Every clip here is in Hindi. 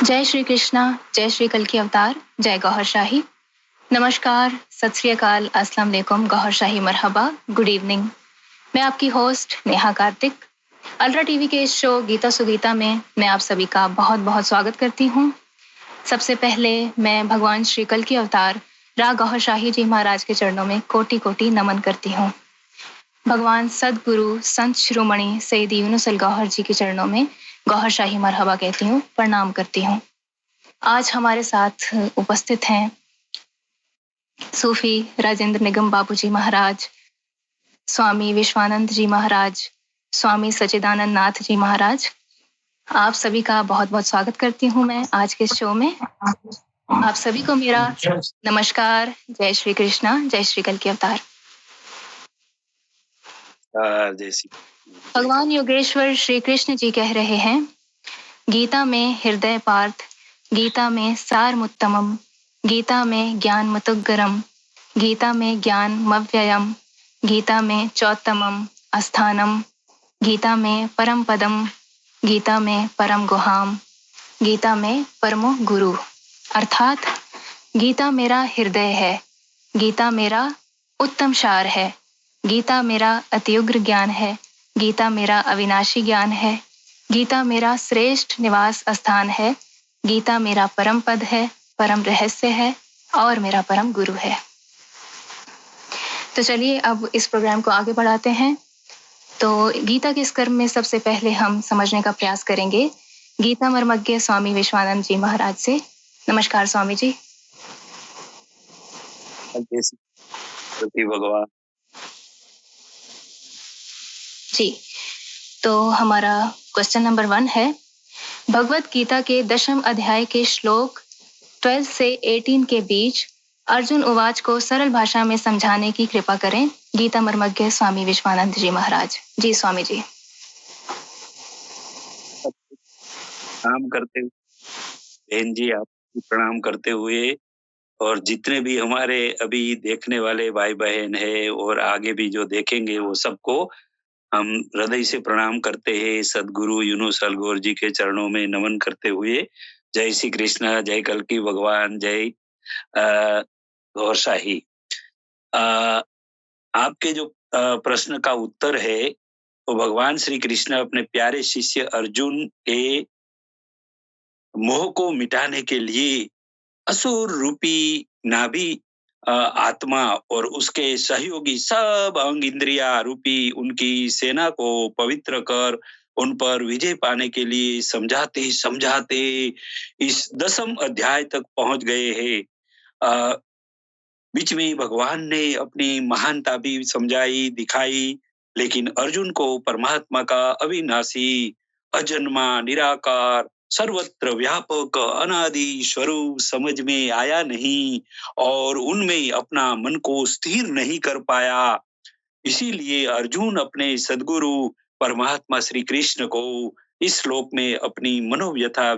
जय श्री कृष्णा, जय श्री कल की अवतार, जय गौहर शाही। नमस्कार, सत श्री अकाल, अस्सलाम वालेकुम, गौहर शाही, मरहबा, गुड इवनिंग। मैं आपकी host Neha Kartik. Ultra TV के इस शो गीता सुगीता में मैं आप सभी का बहुत बहुत स्वागत करती हूँ। सबसे पहले मैं भगवान श्री कल की अवतार राग गौहर शाही जी महाराज के चरणों में कोटि कोटि नमन करती हूँ। भगवान सदगुरु संत शिरोमणि सैयद यूनुस अल गौहर जी के चरणों में गौहर शाही मरहबा कहती हूँ, प्रणाम करती हूँ। आज हमारे साथ उपस्थित हैं सूफी राजेंद्र निगम बाबूजी महाराज, स्वामी विश्वानंद जी महाराज, स्वामी सच्चिदानंद नाथ जी महाराज। आप सभी का बहुत बहुत स्वागत करती हूँ मैं आज के शो में। आप सभी को मेरा नमस्कार, जय श्री कृष्णा, जय श्री कल की अवतार। भगवान योगेश्वर श्री कृष्ण जी कह रहे हैं, गीता में हृदय पार्थ, गीता में सार मुत्तमम, गीता में ज्ञान मुतुग्गरम, गीता में ज्ञान मव्ययम, गीता में चौत्तमम अस्थानम, गीता में परम पदम, गीता में परम गुहाम, गीता में परमो गुरु। अर्थात गीता मेरा हृदय है, गीता मेरा उत्तम सार है, गीता मेरा अत्युग्र ज्ञान है, गीता मेरा अविनाशी ज्ञान है, गीता मेरा श्रेष्ठ निवास स्थान है, गीता मेरा परम पद है, परम रहस्य है और मेरा परम गुरु है। तो चलिए अब इस प्रोग्राम को आगे बढ़ाते हैं। तो गीता के इस कर्म में सबसे पहले हम समझने का प्रयास करेंगे गीता मर्मज्ञ स्वामी विश्वानंद जी महाराज से। नमस्कार स्वामी जी। भगवान जी, तो हमारा क्वेश्चन नंबर 1 है, भगवत गीता के 10वें अध्याय के श्लोक 12 से 18 के बीच अर्जुन उवाच को सरल भाषा में समझाने की कृपा करें, गीता मर्मज्ञ स्वामी विश्वानंद जी महाराज। जी स्वामी जी। प्रणाम करते हुए बहन जी, आपको प्रणाम करते हुए और जितने भी हमारे अभी देखने वाले भाई बहन है और आगे भी जो देखेंगे वो सबको हम हृदय से प्रणाम करते हैं। सदगुरु यूनुस अल गौर जी के चरणों में नमन करते हुए जय श्री कृष्ण, जय कल की भगवान, जय गौर शाही। आपके जो प्रश्न का उत्तर है, तो भगवान श्री कृष्ण अपने प्यारे शिष्य अर्जुन के मोह को मिटाने के लिए असुर रूपी नाभि आत्मा और उसके सहयोगी सब अंग इंद्रिया रूपी उनकी सेना को पवित्र कर उन पर विजय पाने के लिए समझाते समझाते इस 10वें अध्याय तक पहुंच गए हैं। बीच में भगवान ने अपनी महानता भी समझाई दिखाई, लेकिन अर्जुन को परमात्मा का अविनाशी, अजन्मा, निराकार, सर्वत्र व्यापक अनादि स्वरूप समझ में आया नहीं और उनमें अपना मन को स्थिर नहीं कर पाया। इसीलिए अर्जुन अपने सद्गुरु परमात्मा श्री कृष्ण को इस श्लोक में अपनी मनोव्यथा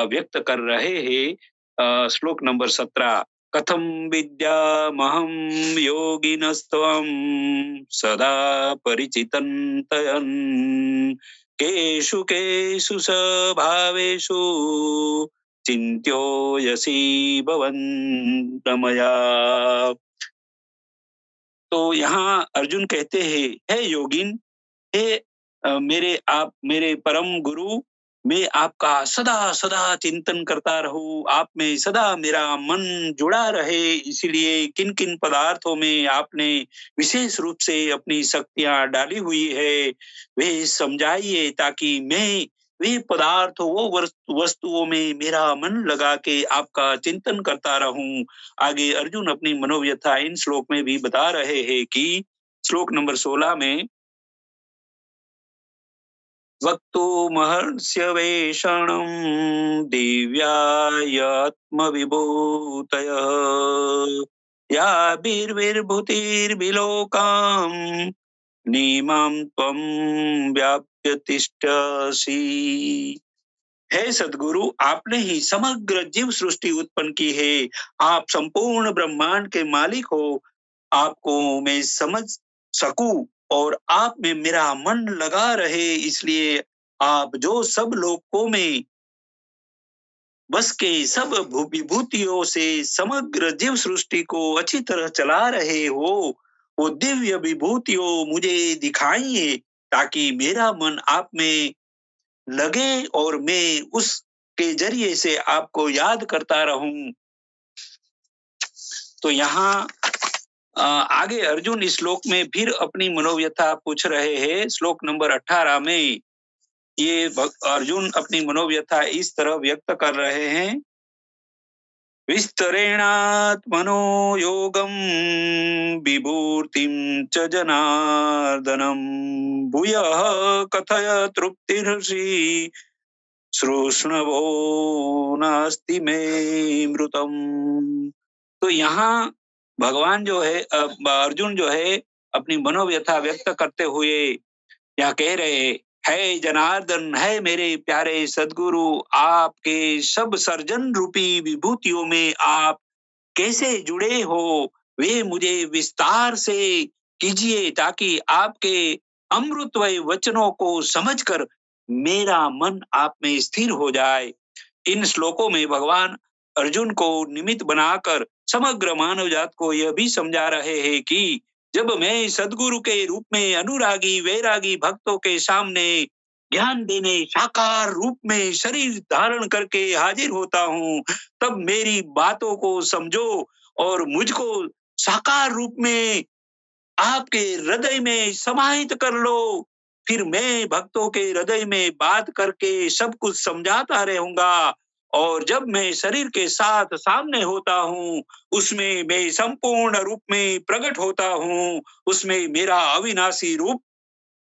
व्यक्त कर रहे हैं। श्लोक नंबर 17, कथम विद्यामहं योगिनस्त्वं सदा परिचितन्तयन् केषु केषु स्वभावेषु चिन्त्योऽयसि भवन्तमया। तो यहाँ अर्जुन कहते हैं, हे योगिन, हे मेरे परम गुरु, मैं आपका सदा सदा चिंतन करता रहूं, आप में सदा मेरा मन जुड़ा रहे, इसीलिए किन किन पदार्थों में आपने विशेष रूप से अपनी शक्तियां डाली हुई है वे समझाइए, ताकि मैं वे पदार्थ वो वस्तुओं में मेरा मन लगा के आपका चिंतन करता रहूं। आगे अर्जुन अपनी मनोव्यथा इन श्लोक में भी बता रहे हैं कि श्लोक नंबर 16 में वक्तुमहर्ष्य वेषणं दिव्यात्मविभूतयः याभिर्विर्भूतिर्विलोकां नीमां त्वं व्याप्य तिष्ठसि। हे सद्गुरु, आपने ही समग्र जीव सृष्टि उत्पन्न की है, आप संपूर्ण ब्रह्मांड के मालिक हो, आपको मैं समझ सकूं और आप में मेरा मन लगा रहे, इसलिए आप जो सब लोकों में बस के सब विभूतियों से समग्र जीव सृष्टि को अच्छी तरह चला रहे हो, वो दिव्य विभूतियों मुझे दिखाइए, ताकि मेरा मन आप में लगे और मैं उसके जरिए से आपको याद करता रहूं। तो यहाँ आगे अर्जुन इस श्लोक में फिर अपनी मनोव्यथा पूछ रहे हैं। श्लोक नंबर 18 में ये अर्जुन अपनी मनोव्यथा इस तरह व्यक्त कर रहे हैं। विस्तरेणात्मनो योगं विभूतिं च जनार्दनं भूयः कथय तृप्तिर्षि श्रोष्णवो नास्ति मे मृतम। तो यहाँ भगवान जो है अर्जुन जो है अपनी मनोव्यथा व्यक्त करते हुए यहाँ कह रहे है जनार्दन, है मेरे प्यारे सद्गुरु, आपके सब सर्जन रूपी विभूतियों में आप कैसे जुड़े हो, वे मुझे विस्तार से कीजिए, ताकि आपके अमृतमय वचनों को समझकर मेरा मन आप में स्थिर हो जाए। इन श्लोकों में भगवान अर्जुन को निमित्त बनाकर समग्र मानव जात को यह भी समझा रहे हैं कि जब मैं सद्गुरु के रूप में अनुरागी वैरागी भक्तों के सामने ज्ञान देने साकार रूप में शरीर धारण करके हाजिर होता हूँ, तब मेरी बातों को समझो और मुझको साकार रूप में आपके हृदय में समाहित कर लो। फिर मैं भक्तों के हृदय में बात करके सब कुछ समझाता रहूंगा, और जब मैं शरीर के साथ सामने होता हूँ, उसमें मैं संपूर्ण रूप में प्रकट होता हूँ। उसमें मेरा अविनाशी रूप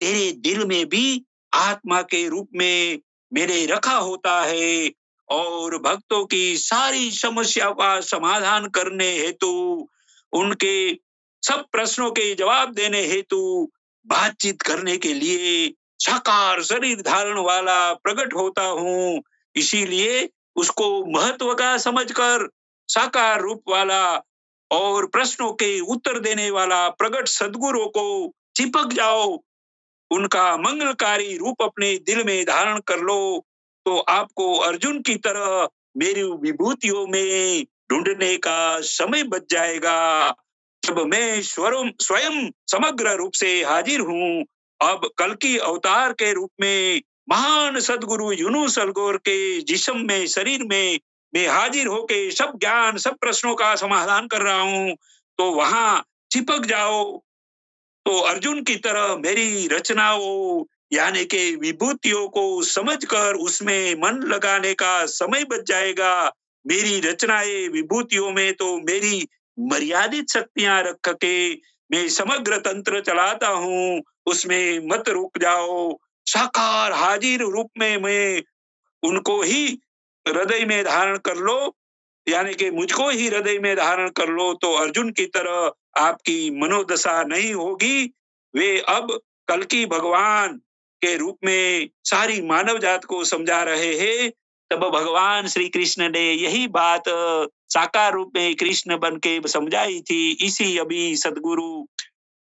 तेरे दिल में भी आत्मा के रूप में मेरे रखा होता है, और भक्तों की सारी समस्या का समाधान करने हेतु, उनके सब प्रश्नों के जवाब देने हेतु, बातचीत करने के लिए साकार शरीर धारण वाला प्रकट होता हूँ। इसीलिए उसको महत्व का समझकर साकार रूप वाला और प्रश्नों के उत्तर देने वाला प्रकट सद्गुरु को चिपक जाओ, उनका मंगलकारी रूप अपने दिल में धारण कर लो, तो आपको अर्जुन की तरह मेरी विभूतियों में ढूंढने का समय बच जाएगा। जब मैं स्वयं समग्र रूप से हाजिर हूँ, अब कल की अवतार के रूप में महान सद्गुरु यूनु सलगोर के जिस्म में शरीर में मैं हाजिर होके सब ज्ञान सब प्रश्नों का समाधान कर रहा हूँ, तो वहां चिपक जाओ। तो अर्जुन की तरह मेरी रचनाओं यानी के विभूतियों को समझकर उसमें मन लगाने का समय बच जाएगा। मेरी रचनाएं विभूतियों में तो मेरी मर्यादित शक्तियां रख के मैं समग्र तंत्र चलाता हूँ, उसमें मत रुक जाओ। साकार हाजिर रूप में मैं उनको ही हृदय में धारण कर लो, यानी कि मुझको ही हृदय में धारण कर लो, तो अर्जुन की तरह आपकी मनोदशा नहीं होगी। वे अब कल की भगवान के रूप में सारी मानव जात को समझा रहे हैं। तब भगवान श्री कृष्ण ने यही बात साकार रूप में कृष्ण बन के समझाई थी। इसी अभी सदगुरु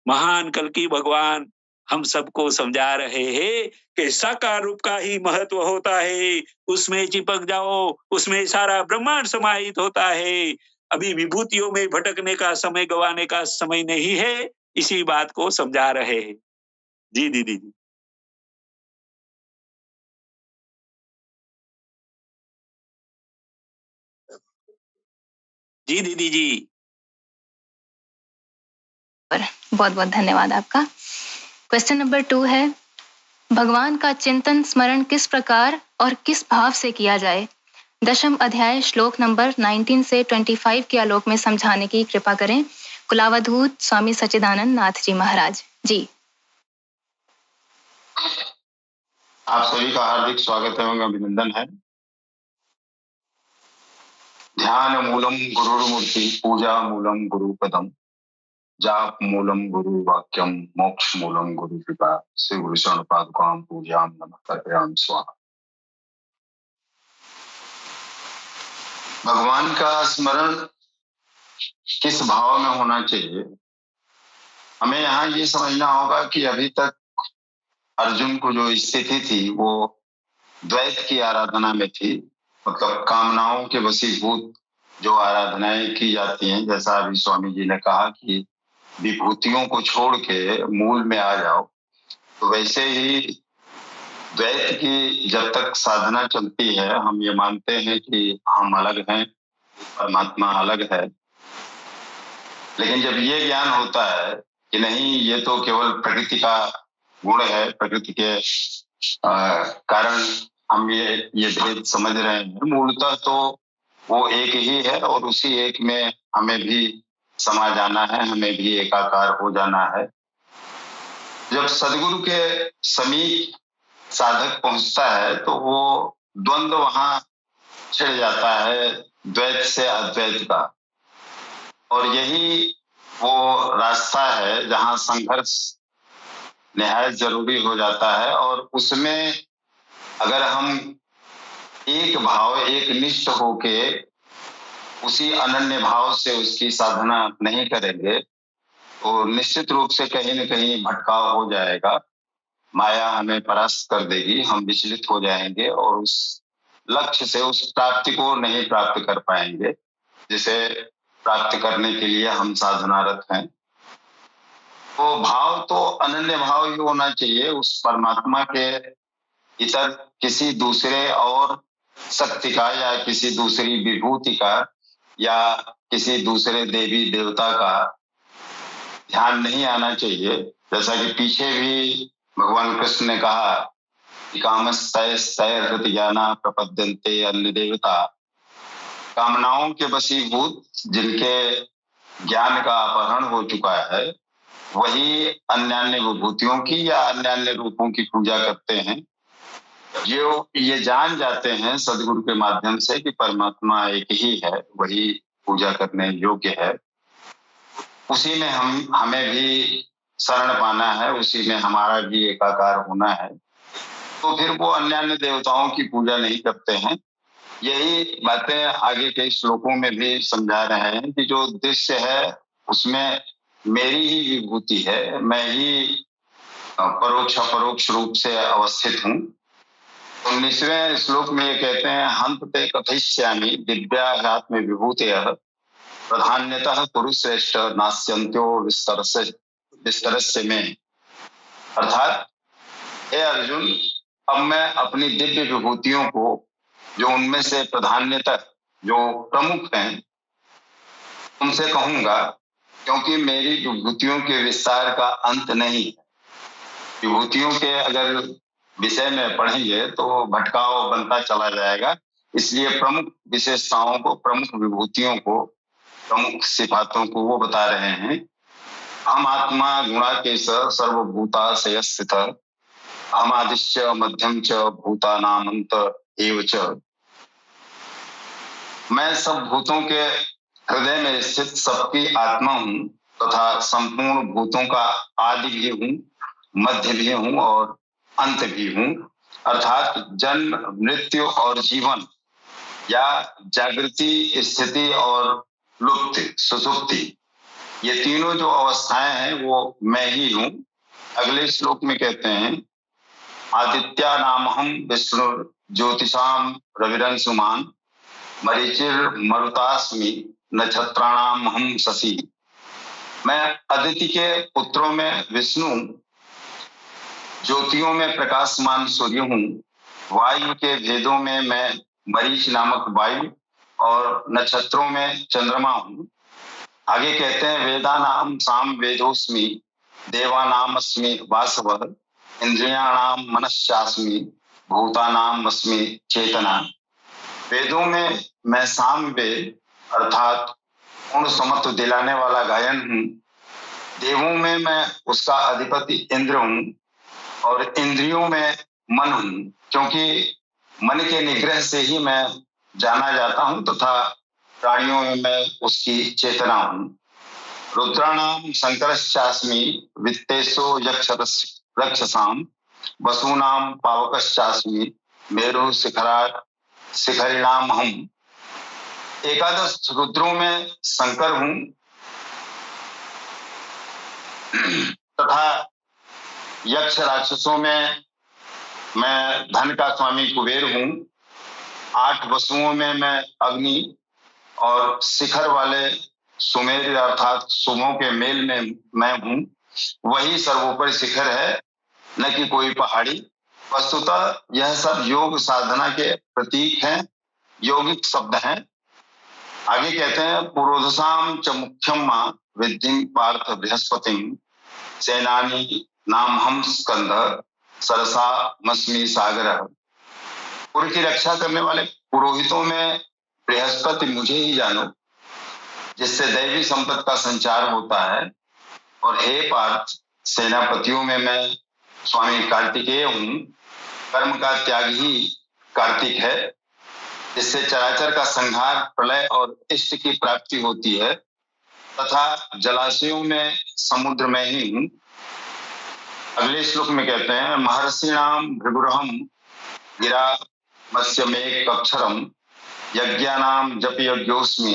महान कल की भगवान हम सबको समझा रहे हैं कि साकार रूप का ही महत्व होता है, उसमें चिपक जाओ, उसमें सारा ब्रह्मांड समाहित होता है। अभी विभूतियों में भटकने का समय गवाने का समय नहीं है, इसी बात को समझा रहे हैं। जी दीदी जी। जी दीदी जी। बहुत बहुत धन्यवाद आपका। क्वेश्चन नंबर 2 है, भगवान का चिंतन स्मरण किस प्रकार और किस भाव से किया जाए? दशम अध्याय श्लोक नंबर 19 से 25 के आलोक में समझाने की कृपा करें। कुलावधूत स्वामी सच्चिदानंद नाथ जी महाराज जी। आप सभी का हार्दिक स्वागत एवं अभिनंदन है। ध्यान मूलम गुरुर्मूर्ति, पूजा मूलम गुरुपदम, जाप मूलम गुरु वाक्यम, मोक्ष मूलम गुरु कृपा। श्री गुरु शरण पादुकाम पूजाम नमः तर्पयामि स्वाहा। भगवान का स्मरण किस भाव में होना चाहिए? हमें यहाँ ये समझना होगा कि अभी तक अर्जुन को जो स्थिति थी वो द्वैत की आराधना में थी, मतलब कामनाओं के वशीभूत जो आराधनाएं की जाती हैं, जैसा अभी स्वामी जी ने कहा कि विभूतियों को छोड़ के मूल में आ जाओ, तो वैसे ही द्वैत की जब तक साधना चलती है, हम ये मानते हैं कि हम अलग हैं, परमात्मा अलग है, लेकिन जब ये ज्ञान होता है कि नहीं, ये तो केवल प्रकृति का गुण है, प्रकृति के कारण हम ये भेद समझ रहे हैं, मूलतः तो वो एक ही है और उसी एक में हमें भी समा जाना है, हमें भी एकाकार हो जाना है। जब सदगुरु के समीप साधक पहुंचता है तो वो द्वंद्व वहां छिड़ जाता है, द्वैत से अद्वैत का, और यही वो रास्ता है जहां संघर्ष निहायत जरूरी हो जाता है। और उसमें अगर हम एक भाव, एक निष्ठ होके उसी अनन्य भाव से उसकी साधना नहीं करेंगे तो निश्चित रूप से कहीं न कहीं भटकाव हो जाएगा, माया हमें परास्त कर देगी, हम विचलित हो जाएंगे और उस लक्ष्य से, उस प्राप्ति को नहीं प्राप्त कर पाएंगे जिसे प्राप्त करने के लिए हम साधनारत हैं। तो भाव तो अनन्य भाव ही होना चाहिए, उस परमात्मा के इतर किसी दूसरे और शक्ति का या किसी दूसरी विभूति का या किसी दूसरे देवी देवता का ध्यान नहीं आना चाहिए। जैसा कि पीछे भी भगवान कृष्ण ने कहा कि कामस्तैस्तैर्हृत ज्ञाना प्रपद्यन्ते अन्य देवता, कामनाओं के वशीभूत जिनके ज्ञान का अपहरण हो चुका है वही अन्यान्य विभूतियों की या अन्यान्य रूपों की पूजा करते हैं। जो ये जान जाते हैं सदगुरु के माध्यम से कि परमात्मा एक ही है, वही पूजा करने योग्य है, उसी में हमें भी शरण पाना है, उसी में हमारा भी एकाकार होना है, तो फिर वो अन्यान्य देवताओं की पूजा नहीं करते हैं। यही बातें आगे के श्लोकों में भी समझा रहे हैं कि जो दृश्य है उसमें मेरी ही विभूति है, मैं ही परोक्ष अपरोक्ष रूप से अवस्थित हूँ। 19वें श्लोक में ये कहते हैं, हंत ते कथयिष्यामि दिव्याह्यात्म विभूतयः प्रधान्यतः कुरुश्रेष्ठ नास्यन्त्यो विस्तरस्य में। अर्थात हे अर्जुन, अब मैं अपनी दिव्य विभूतियों को, जो उनमें से प्रधान्यतः जो प्रमुख हैं, उनसे कहूंगा, क्योंकि मेरी विभूतियों के विस्तार का अंत नहीं है। विभूतियों के अगर विषय में पढ़ेंगे तो भटकाव बनता चला जाएगा, इसलिए प्रमुख विशेषताओं को, प्रमुख विभूतियों को, प्रमुख सिफातों को वो बता रहे हैं। हम आत्मा गुणाकेश सर्वभूताशय स्थित, हम आदिश्च मध्यम च भूतानामंत एव च। मैं सब भूतों के हृदय में स्थित सबकी आत्मा हूँ तथा संपूर्ण भूतों का आदि भी हूँ, मध्य भी हूँ और अंत भी हूँ। अर्थात जन्म, मृत्यु और जीवन, या जागृति, स्थिति और लुप्ति, सुसुप्ति, ये तीनों जो अवस्थाएं हैं वो मैं ही हूँ। अगले श्लोक में कहते हैं, आदित्या नामहम विष्णु ज्योतिषाम रविरंशुमान मरीचिर मरुतास्मि नक्षत्राणाम हम शशि। मैं अदिति के पुत्रों में विष्णु, ज्योतियों में प्रकाशमान सूर्य हूँ, वायु के भेदों में मैं मरीच नामक वायु और नक्षत्रों में चंद्रमा हूँ। आगे कहते हैं, वेदानाम साम वेदोस्मि देवानाम अस्मि वासवः इंद्रियाणाम मनश्चास्मि भूतानाम अस्मि चेतना। वेदों में मैं साम वेद अर्थात पूर्ण समत्व दिलाने वाला गायन हूँ, देवों में मैं उसका अधिपति इंद्र हूँ और इंद्रियों में मन हूँ, क्योंकि मन के निग्रह से ही मैं जाना जाता हूँ तथा प्राणियों में मैं उसकी चेतना हूँ। रुद्राणाम शंकरश्चास्मि वित्तेषु रक्षसाम वसूनाम पावकश्चास्मि मेरु शिखरिणाम हम। एकादश रुद्रों में शंकर हूँ तथा यक्ष राक्षसों में मैं धन का स्वामी कुबेर हूँ। 8 वसुओं में मैं अग्नि और शिखर वाले सुमेर अर्थात सुमों के मेल में मैं हूँ। वही सर्वोपरि शिखर है, न कि कोई पहाड़ी। वस्तुतः यह सब योग साधना के प्रतीक हैं, यौगिक शब्द हैं। आगे कहते हैं, पुरोधसाम च मुख्यम मां विद्धिं पार्थ बृहस्पतिम सेनानी नाम हम स्कंद सरसा मस्मी सागर। पुर की रक्षा करने वाले पुरोहितों में बृहस्पति मुझे ही जानो, जिससे दैवी संपत्ति का संचार होता है। और हे पार्थ, सेनापतियों में मैं स्वामी कार्तिकेय हूँ। कर्म का त्याग ही कार्तिक है, जिससे चराचर का संहार, प्रलय और इष्ट की प्राप्ति होती है। तथा जलाशयों में समुद्र में ही हूँ। अगले श्लोक में कहते हैं, महर्षिणाम भृगुरहम गिरा मत्स्यमेक अक्षरम यज्ञानाम जप यज्ञोस्मि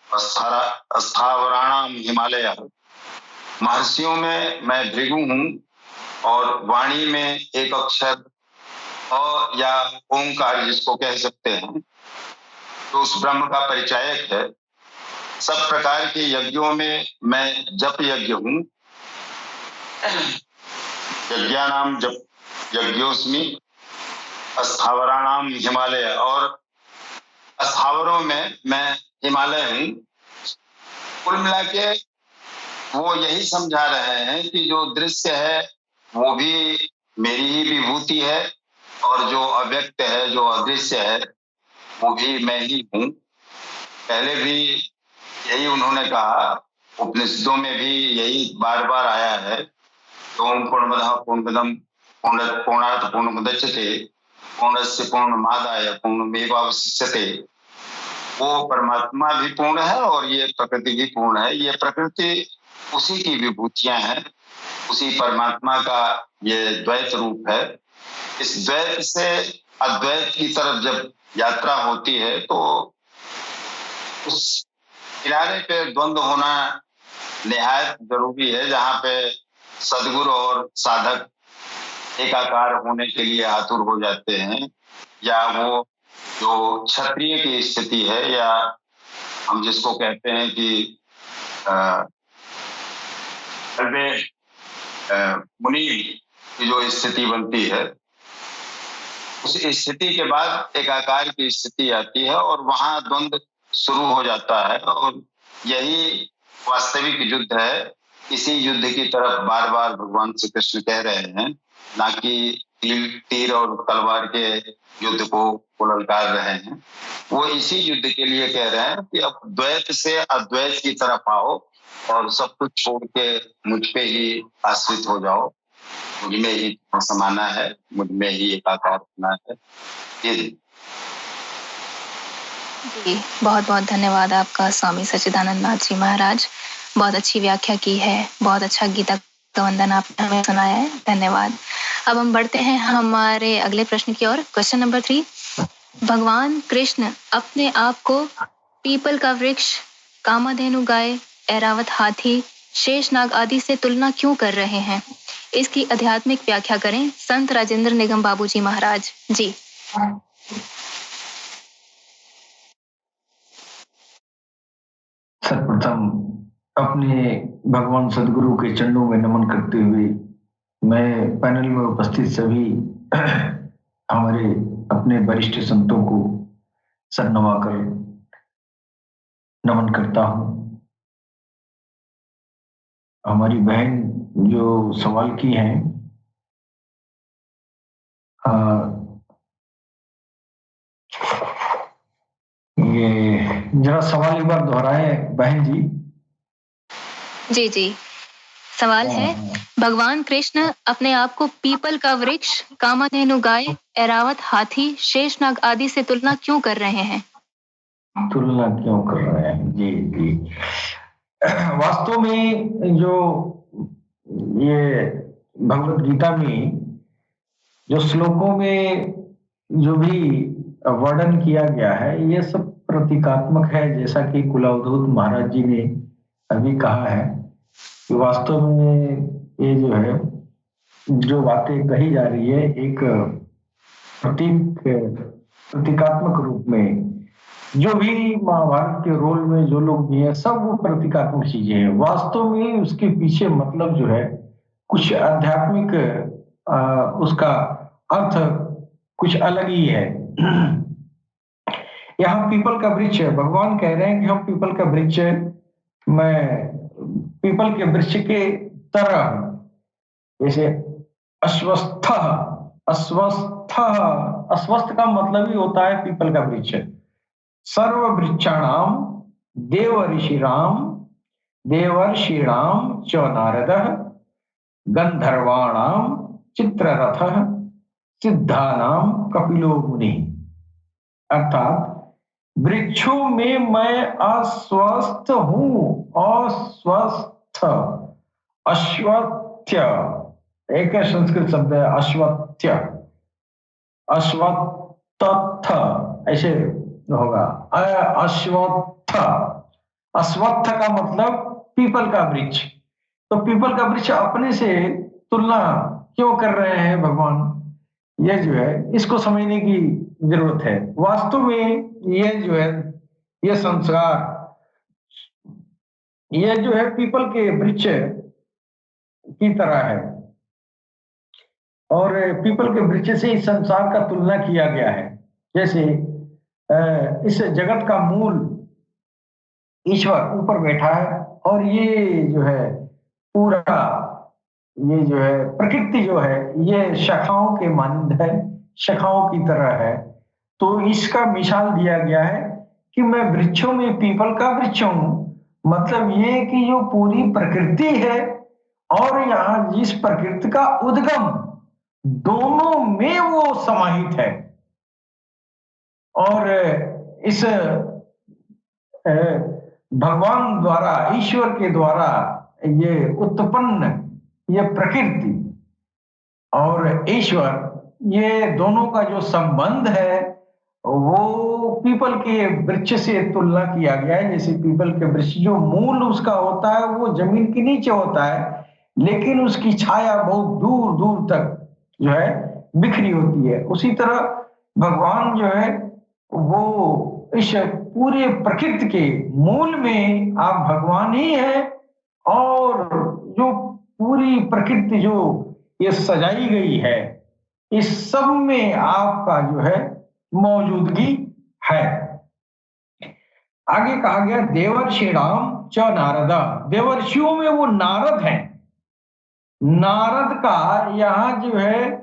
अस्थावराणाम हिमालय। महर्षियों में मैं भृगु हूँ और वाणी में एक अक्षर अ या ओंकार जिसको कह सकते हैं, तो उस ब्रह्म का परिचायक है। सब प्रकार के यज्ञों में मैं जप यज्ञ हूँ। यज्ञानाम जप यज्ञोस्मि अस्थावराणाम हिमालय, और अस्थावरों में मैं हिमालय हूँ। कुल मिला के वो यही समझा रहे हैं कि जो दृश्य है वो भी मेरी ही विभूति है, और जो अव्यक्त है, जो अदृश्य है, वो भी मैं ही हूँ। पहले भी यही उन्होंने कहा, उपनिषदों में भी यही बार बार आया है। ओम पूर्णमदः पूर्णमिदं पूर्णात् पूर्णमुदच्यते पूर्णस्य पूर्णमादाय पूर्णमेवावशिष्यते। वो परमात्मा भी पूर्ण है और ये प्रकृति भी पूर्ण है। ये प्रकृति उसी की विभूतियां हैं, उसी परमात्मा का ये द्वैत रूप है। इस द्वैत से अद्वैत की तरफ जब यात्रा होती है तो उस किनारे पे द्वंद्व होना निहायत जरूरी है, जहाँ पे सदगुरु और साधक एकाकार होने के लिए आतुर हो जाते हैं। या वो जो क्षत्रिय की स्थिति है, या हम जिसको कहते हैं कि मुनि की जो स्थिति बनती है, उस स्थिति के बाद एकाकार की स्थिति आती है और वहां द्वंद्व शुरू हो जाता है। और यही वास्तविक युद्ध है। इसी युद्ध की तरफ बार बार भगवान श्री कृष्ण कह रहे हैं, ना कि तीर और तलवार के युद्ध को ललकार रहे हैं। वो इसी युद्ध के लिए कह रहे हैं कि अब द्वैत से अद्वैत की तरफ आओ और सब कुछ छोड़ के मुझ पे ही आश्रित हो जाओ। मुझ में ही समाना है, मुझ में ही एकाकार होना है। जी, बहुत बहुत धन्यवाद आपका स्वामी सच्चिदानंद नाथ जी महाराज। बहुत अच्छी व्याख्या की है, बहुत अच्छा गीता का वंदन आपने हमें सुनाया है, धन्यवाद। अब हम बढ़ते हैं हमारे अगले प्रश्न की ओर। क्वेश्चन नंबर 3, भगवान कृष्ण अपने आप को पीपल का वृक्ष, कामधेनु गाय, ऐरावत हाथी, शेषनाग आदि से तुलना क्यों कर रहे हैं? इसकी आध्यात्मिक व्याख्या करें संत राजेंद्र निगम बाबूजी महाराज जी। सर्वप्रथम अपने भगवान सदगुरु के चरणों में नमन करते हुए मैं पैनल में उपस्थित सभी हमारे अपने वरिष्ठ संतों को सर नवाकर नमन करता हूं। हमारी बहन जो सवाल की हैं, ये जरा सवाल एक बार दोहराए बहन जी। जी जी, सवाल है, भगवान कृष्ण अपने आप को पीपल का वृक्ष, कामधेनु गाय, ऐरावत हाथी, शेषनाग आदि से तुलना क्यों कर रहे हैं? तुलना क्यों कर रहे हैं? जी जी, वास्तव में जो ये भगवत गीता में जो श्लोकों में जो भी वर्णन किया गया है, ये सब प्रतीकात्मक है। जैसा कि कुलावधूत महाराज जी ने अभी कहा है कि वास्तव में ये जो है जो बातें कही जा रही है एक प्रतीकात्मक रूप में, जो भी महाभारत के रोल में जो लोग भी हैं सब वो प्रतीकात्मक चीजें हैं। वास्तव में उसके पीछे मतलब जो है कुछ आध्यात्मिक उसका अर्थ कुछ अलग ही है। यहाँ पीपल का वृक्ष है, भगवान कह रहे हैं कि हम पीपल का वृक्ष, मैं पीपल के वृक्ष के तरह, जैसे अस्वस्थ, अस्वस्थ, अस्वस्थ का मतलब ही होता है पीपल का वृक्ष। सर्व वृक्षाणाम देवर्षिणाम च नारदः गंधर्वाणाम चित्ररथः सिद्धानाम कपिलो मुनि। अर्थात वृक्षों में मैं अस्वस्थ हूं, अस्वस्थ, अश्वत्थ, एक संस्कृत शब्द है अश्वत्थ, अश्वत्थ ऐसे होगा, अश्वत्थ। अश्वत्थ का मतलब पीपल का वृक्ष। तो पीपल का वृक्ष अपने से तुलना क्यों कर रहे हैं भगवान, ये जो है इसको समझने की जरूरत है। वास्तव में ये जो है ये संसार, ये जो है पीपल के वृक्ष की तरह है, और पीपल के वृक्ष से इस संसार का तुलना किया गया है। जैसे इस जगत का मूल ईश्वर ऊपर बैठा है, और ये जो है पूरा, ये जो है प्रकृति जो है ये शाखाओं के मानंद है, शाखाओं की तरह है। तो इसका मिसाल दिया गया है कि मैं वृक्षों में पीपल का वृक्ष हूं, मतलब ये कि जो पूरी प्रकृति है और यहाँ जिस प्रकृति का उद्गम, दोनों में वो समाहित है। और इस भगवान द्वारा, ईश्वर के द्वारा ये उत्पन्न ये प्रकृति और ईश्वर, ये दोनों का जो संबंध है वो पीपल के वृक्ष से तुलना किया गया है। जैसे पीपल के वृक्ष जो मूल उसका होता है वो जमीन के नीचे होता है, लेकिन उसकी छाया बहुत दूर दूर तक जो है बिखरी होती है। उसी तरह भगवान जो है वो इस पूरे प्रकृति के मूल में आप भगवान ही है, और जो पूरी प्रकृति जो ये सजाई गई है इस सब में आपका जो है मौजूदगी है। आगे कहा गया देवर्षिणाम च नारदा, देवर्षियों में वो नारद हैं। नारद का यहाँ जो है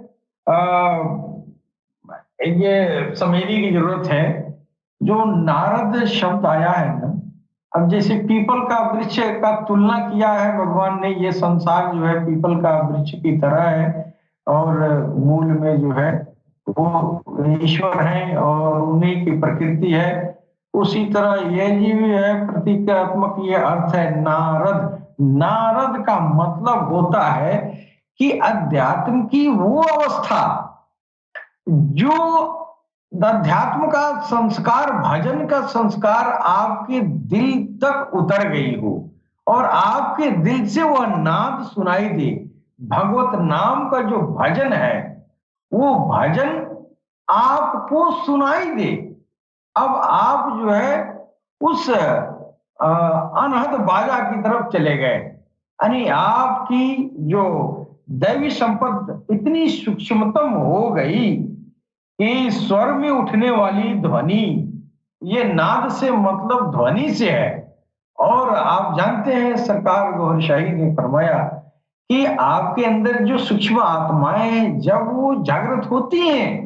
ये समझने की जरूरत है। जो नारद शब्द आया है ना, अब जैसे पीपल का वृक्ष का तुलना किया है भगवान ने, ये संसार जो है पीपल का वृक्ष की तरह है, और मूल में जो है वो ईश्वर है और उन्हीं की प्रकृति है। उसी तरह ये जीव है, प्रतीकात्मक ये अर्थ है नारद। नारद का मतलब होता है कि अध्यात्म की वो अवस्था जो अध्यात्म का संस्कार, भजन का संस्कार आपके दिल तक उतर गई हो और आपके दिल से वह नाद सुनाई दे। भगवत नाम का जो भजन है वो भजन आपको सुनाई दे। अब आप जो है उस अनहद बाजा की तरफ चले गए, यानी आपकी जो दैवी संपद इतनी सूक्ष्मतम हो गई कि स्वर में उठने वाली ध्वनि, ये नाद से मतलब ध्वनि से है। और आप जानते हैं सरकार गौहर शाही ने फरमाया कि आपके अंदर जो सूक्ष्म आत्माएं जब वो जागृत होती हैं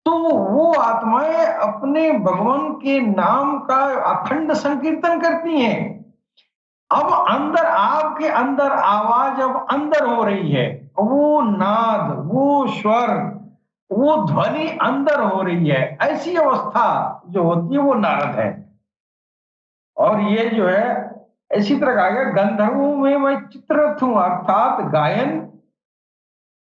तो वो आत्माएं अपने भगवान के नाम का अखंड संकीर्तन करती हैं। अब अंदर, आपके अंदर आवाज अब अंदर हो रही है, वो नाद, वो स्वर, वो ध्वनि अंदर हो रही है। ऐसी अवस्था जो होती है वो नारद है। और ये जो है इसी तरह कहा गया गंधर्वों में मैं चित्ररथ हूं, अर्थात गायन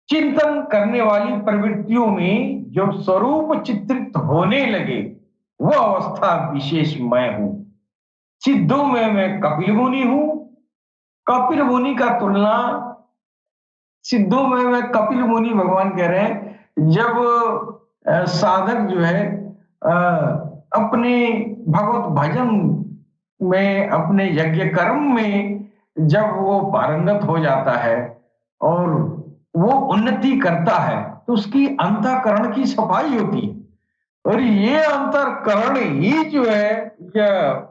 चिंतन करने वाली प्रवृत्तियों में जो स्वरूप चित्रित होने लगे वो अवस्था विशेष मैं हूं। सिद्धों में मैं कपिल मुनि हूं। कपिल मुनि का तुलना सिद्धों में कपिल मुनि भगवान कह रहे हैं, जब साधक जो है अपने भगवत भजन में, अपने यज्ञ कर्म में जब वो पारंगत हो जाता है और वो उन्नति करता है, तो उसकी अंतःकरण की सफाई होती है। और ये अंतःकरण ही जो है,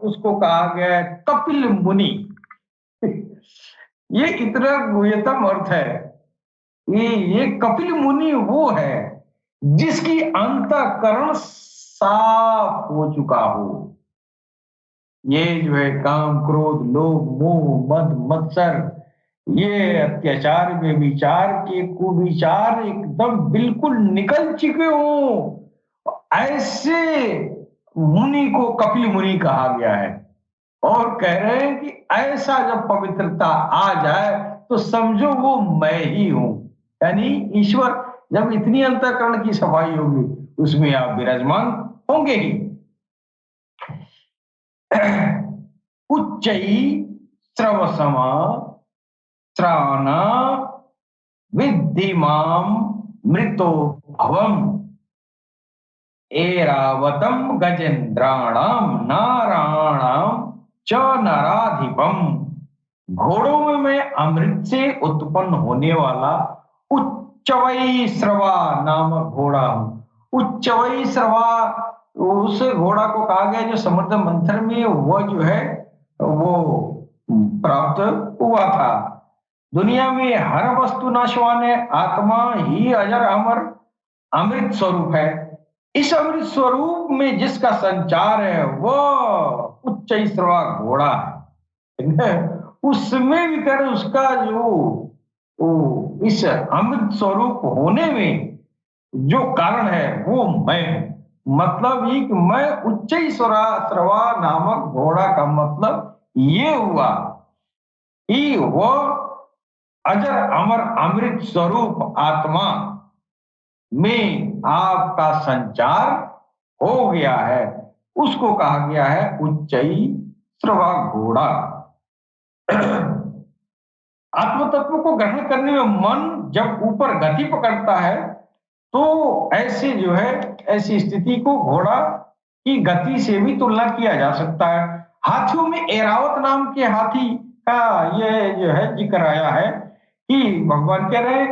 उसको कहा गया है कपिल मुनि। ये इतना गुह्यतम अर्थ है। ये कपिल मुनि वो है जिसकी अंतःकरण साफ हो चुका हो। ये जो है काम, क्रोध, लोभ, मोह, मद, मत्सर, ये अत्याचार में विचार के कुविचार एकदम बिल्कुल निकल चुके हो, ऐसे मुनि को कपिल मुनि कहा गया है। और कह रहे हैं कि ऐसा जब पवित्रता आ जाए तो समझो वो मैं ही हूं, यानी ईश्वर जब इतनी अंतःकरण की सफाई होगी उसमें आप विराजमान होंगे ही। उच्चई स्रवसमा त्राना विद्धिमाम मृतो भवम एरावतम गजेंद्राणाम नाराणाम च नराधिपम। घोड़ों में मैं अमृत से उत्पन्न होने वाला उच्चवई श्रवा नामक घोड़ा हूं। उच्चवई श्रवा उस घोड़ा को कहा गया जो समुद्र मंथन में वो जो है वो प्राप्त हुआ था। दुनिया में हर वस्तु नाशवान है, आत्मा ही अजर अमर अमृत स्वरूप है। इस अमृत स्वरूप में जिसका संचार है वो उच्च श्रवा घोड़ा है। उसमें भी कर उसका जो इस अमृत स्वरूप होने में जो कारण है वो मैं हूं। मतलब ही कि मैं उच्च श्रवा नामक घोड़ा का मतलब ये हुआ कि वो अजर अमर अमृत स्वरूप आत्मा में आपका संचार हो गया है, उसको कहा गया है उच्चई श्रवा घोड़ा। आत्म तत्व को ग्रहण करने में मन जब ऊपर गति पकड़ता है तो ऐसे जो है ऐसी स्थिति को घोड़ा की गति से भी तुलना किया जा सकता है। हाथियों में एरावत नाम के हाथी का ये जो है जिक्र आया है कि भगवान कह रहे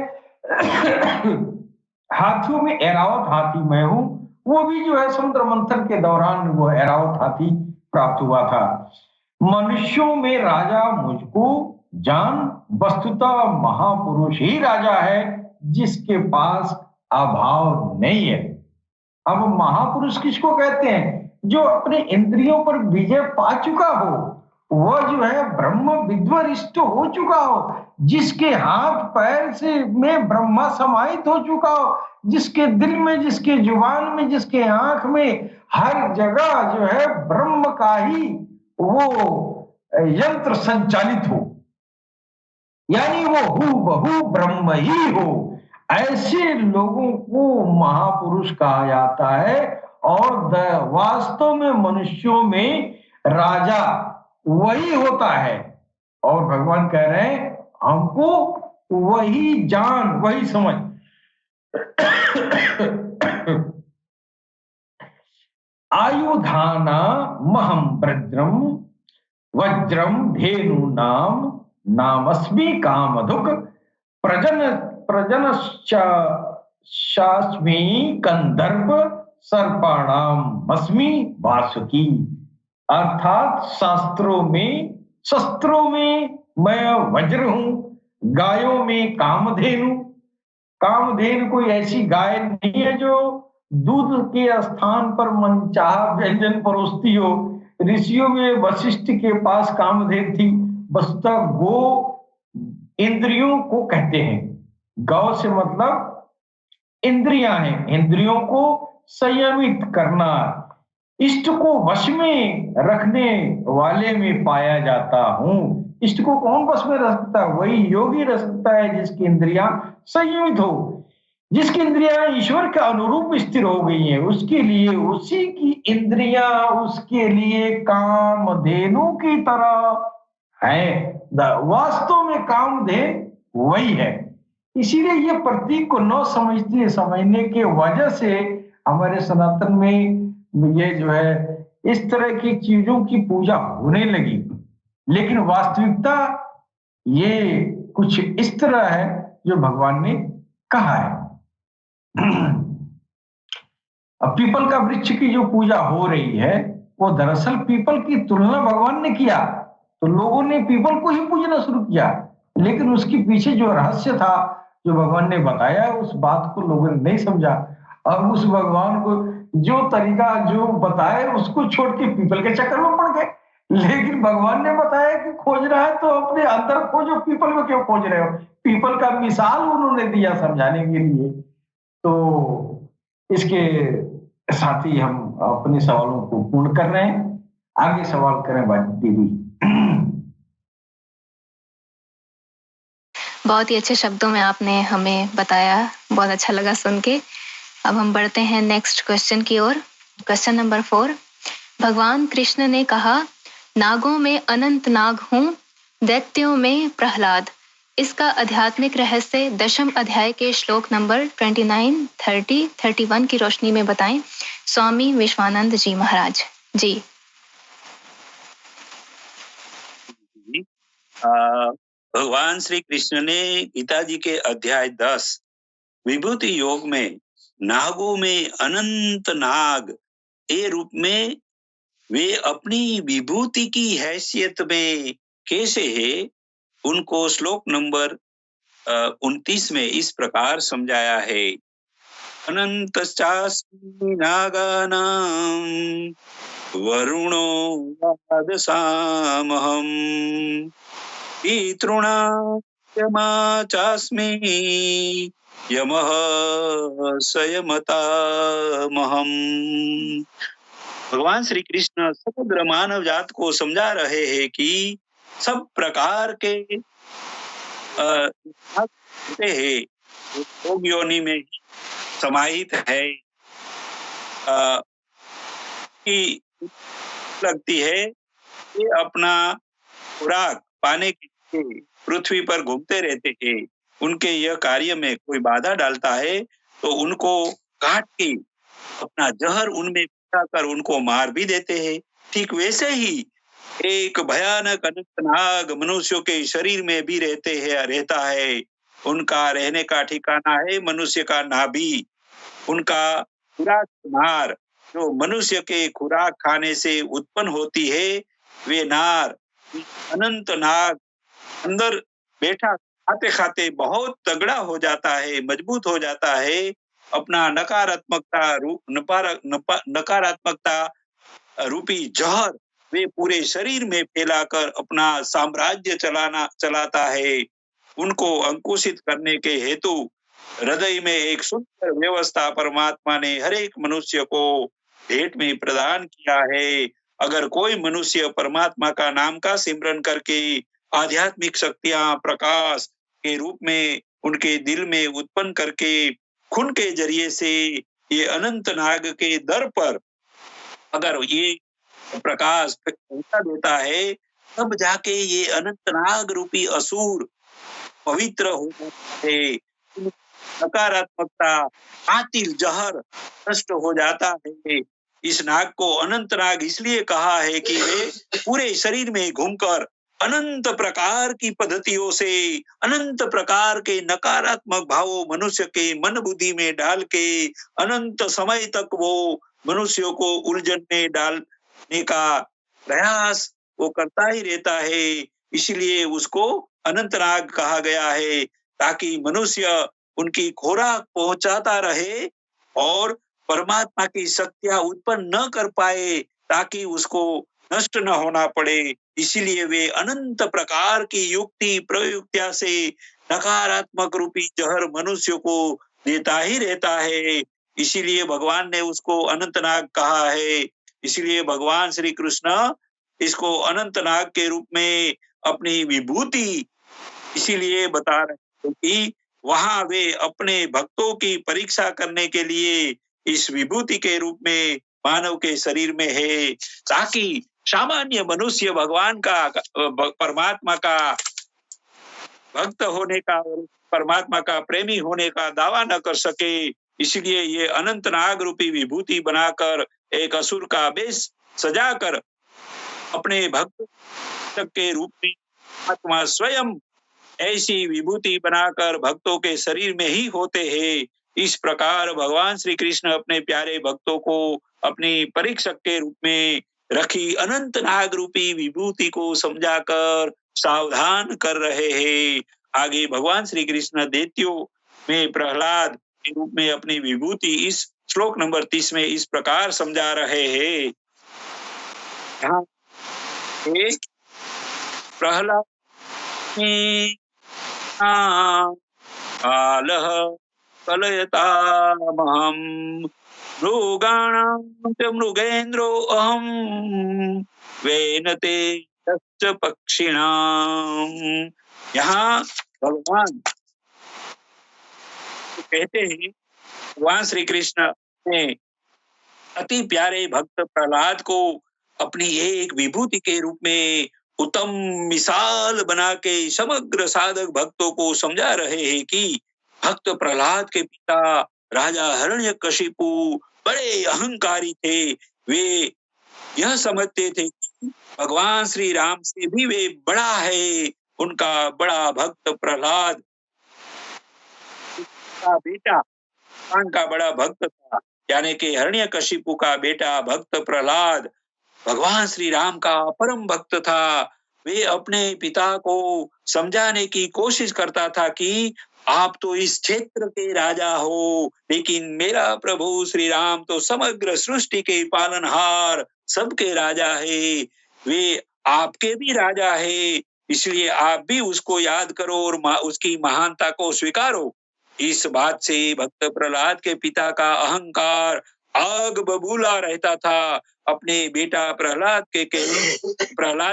हाथियों में एरावत हाथी मैं हूं। वो भी जो है समुद्र मंथन के दौरान वो एरावत हाथी प्राप्त हुआ था। मनुष्यों में राजा मुझको जान, वस्तुतः महापुरुष ही राजा है जिसके पास अभाव नहीं है। अब महापुरुष किसको कहते हैं? जो अपने इंद्रियों पर विजय पा चुका हो, वह जो है ब्रह्म विद्वरिष्ठ हो चुका हो, जिसके हाथ पैर से में ब्रह्मा समाहित हो चुका हो, जिसके दिल में, जिसके जुबान में, जिसके आंख में हर जगह जो है ब्रह्म का ही वो यंत्र संचालित हो, यानी वो हूबहू ब्रह्म ही हो। ऐसे लोगों को महापुरुष कहा जाता है। और वास्तव में मनुष्यों में राजा वही होता है। और भगवान कह रहे हैं हमको वही जान, वही समझ। आयुधाना महम वज्रम वज्रम धेनु नामस्मि कामधुक प्रजनश्चास्मि कंदर्प सर्पाणाम मस्मि वासुकी। अर्थात शस्त्रों में मैं वज्र हूं, गायों में कामधेनु। कामधेनु कोई ऐसी गाय नहीं है जो दूध के स्थान पर मनचाहा व्यंजन परोसती हो। ऋषियों में वशिष्ठ के पास कामधेनु थी। वस्तुतः गो इंद्रियों को कहते हैं। गौ से मतलब इंद्रियां हैं, इंद्रियों को संयमित करना, इष्ट को वश में रखने वाले में पाया जाता हूं। इष्ट को कौन वश में रख सकता है? वही योगी रख सकता है जिसकी इंद्रियां संयमित हो, जिसकी इंद्रियां ईश्वर के अनुरूप स्थिर हो गई हैं। उसके लिए उसी की इंद्रियां उसके लिए कामधेनु की तरह है। वास्तव में कामधेनु वही है। इसीलिए ये प्रतीक को न समझने के वजह से हमारे सनातन में ये जो है इस तरह की चीजों की पूजा होने लगी। लेकिन वास्तविकता ये कुछ इस तरह है जो भगवान ने कहा है। अब पीपल का वृक्ष की जो पूजा हो रही है वो दरअसल पीपल की तुलना भगवान ने किया, तो लोगों ने पीपल को ही पूजना शुरू किया। लेकिन उसके पीछे जो रहस्य था, जो भगवान ने बताया, उस बात को लोगों ने नहीं समझा। अब उस भगवान को जो तरीका जो बताए उसको छोड़ के पीपल के चक्कर में पड़ गए। लेकिन भगवान ने बताया कि खोजना है तो अपने अंदर खोजो, पीपल में क्यों खोज रहे हो? पीपल का मिसाल उन्होंने दिया समझाने के लिए। तो इसके साथ ही हम अपने सवालों को पूर्ण कर रहे हैं। आगे सवाल करें दीदी। बहुत ही अच्छे शब्दों में आपने हमें बताया, बहुत अच्छा लगा सुन के। अब हम बढ़ते हैं नेक्स्ट क्वेश्चन की ओर। Question number 4। भगवान कृष्ण ने कहा, नागों में अनंत नाग हूं, दैत्यों में प्रहलाद। इसका आध्यात्मिक रहस्य 10वें अध्याय के श्लोक नंबर 29, 30, 31 की रोशनी में बताएं स्वामी विश्वानंद जी महाराज जी। भगवान श्री कृष्ण ने गीता जी के अध्याय 10 विभूति योग में नागों में अनंत नाग ए रूप में वे अपनी विभूति की हैसियत में कैसे है, उनको श्लोक नंबर 29 में इस प्रकार समझाया है। अनंतश्चास्मि नागानां वरुणो वादसामहम् पितॄणां चास्मि यमः संयमतामहम्। भगवान श्री कृष्ण समग्र मानव जात को समझा रहे हैं कि सब प्रकार के हैं योग योनि में समाहित है कि लगती है कि अपना खुराक पाने के लिए पृथ्वी पर घूमते रहते हैं। उनके यह कार्य में कोई बाधा डालता है तो उनको काट के अपना जहर उनमें कर उनको मार भी देते हैं। ठीक वैसे ही एक भयानक अनंत नाग मनुष्यों के शरीर में भी रहता है। उनका रहने का ठिकाना है मनुष्य का नाभि। उनका खुराक नार जो मनुष्य के खुराक खाने से उत्पन्न होती है, वे नार अनंत नाग अंदर बैठा खाते खाते बहुत तगड़ा हो जाता है, मजबूत हो जाता है। अपना नकारात्मकता रूपी जहर वे पूरे शरीर में फैलाकर अपना साम्राज्य चलाता है। उनको अंकुशित करने के हेतु हृदय में एक सुंदर व्यवस्था परमात्मा ने हर एक मनुष्य को भेंट में प्रदान किया है। अगर कोई मनुष्य परमात्मा का नाम का सिमरन करके आध्यात्मिक शक्तियां प्रकाश के रूप में उनके दिल में उत्पन्न करके खून के जरिए से ये अनंत नाग के दर पर अगर ये प्रकाश पहुंचा देता है, तब जाके ये अनंत नाग रूपी असुर पवित्र हो जाता है। नकारात्मकता कातिल जहर नष्ट हो जाता है। इस नाग को अनंत नाग इसलिए कहा है कि वे पूरे शरीर में घूमकर अनंत प्रकार की पद्धतियों से अनंत प्रकार के नकारात्मक भावों मनुष्य के मन बुद्धि में डाल के अनंत समय तक वो मनुष्यों को उलझन में डालने का प्रयास वो करता ही रहता है। इसलिए उसको अनंत नाग कहा गया है, ताकि मनुष्य उनकी खुराक पहुंचाता रहे और परमात्मा की शक्तियां उत्पन्न न कर पाए, ताकि उसको नष्ट न होना पड़े। इसीलिए वे अनंत प्रकार की युक्ति प्रयुक्तिया से नकारात्मक रूपी जहर मनुष्य को देता ही रहता है। इसीलिए भगवान ने उसको अनंतनाग कहा है। इसलिए भगवान श्री कृष्ण इसको अनंतनाग के रूप में अपनी विभूति इसीलिए बता रहे हैं कि वहां वे अपने भक्तों की परीक्षा करने के लिए इस विभूति के रूप में मानव के शरीर में है, ताकि सामान्य मनुष्य भगवान का परमात्मा का भक्त होने का और परमात्मा का प्रेमी होने का दावा न कर सके, इसलिए ये अनंत नाग रूपी विभूति बनाकर एक असुर का वेश सजाकर अपने भक्त के रूप में आत्मा स्वयं ऐसी विभूति बनाकर भक्तों के शरीर में ही होते हैं। इस प्रकार भगवान श्री कृष्ण अपने प्यारे भक्तों को अपनी परीक्षक के रूप में रखी अनंत नाग रूपी विभूति को समझाकर सावधान कर रहे हैं। आगे भगवान श्री कृष्ण दैत्यों में प्रहलाद के रूप में अपनी विभूति इस श्लोक नंबर 30 में इस प्रकार समझा रहे हैं। यहाँ प्रहलाद कालः कलयतामहं मृगाणां च मृगेन्द्रो अहं वेनते तच्च पक्षिणां। यहाँ भगवान कहते हैं, भगवान श्री कृष्ण ने अति प्यारे भक्त प्रहलाद को अपनी एक विभूति के रूप में उत्तम मिसाल बना के समग्र साधक भक्तों को समझा रहे हैं कि भक्त प्रहलाद के पिता राजा हिरण्यकशिपु बड़े अहंकारी थे। वे यह समझते थे कि भगवान श्री राम से भी वे बड़ा है। उनका बड़ा भक्त प्रहलाद का बेटा भगवान का बड़ा भक्त था, यानी कि हिरण्यकशिपु का बेटा भक्त प्रहलाद भगवान श्री राम का परम भक्त था। वे अपने पिता को समझाने की कोशिश करता था कि आप तो इस क्षेत्र के राजा हो, लेकिन मेरा प्रभु श्री राम तो समग्र सृष्टि के पालनहार सबके राजा है। वे आपके भी राजा है, इसलिए आप भी उसको याद करो और उसकी महानता को स्वीकारो। इस बात से भक्त प्रहलाद के पिता का अहंकार आग बबूला रहता था। अपने बेटा प्रहलाद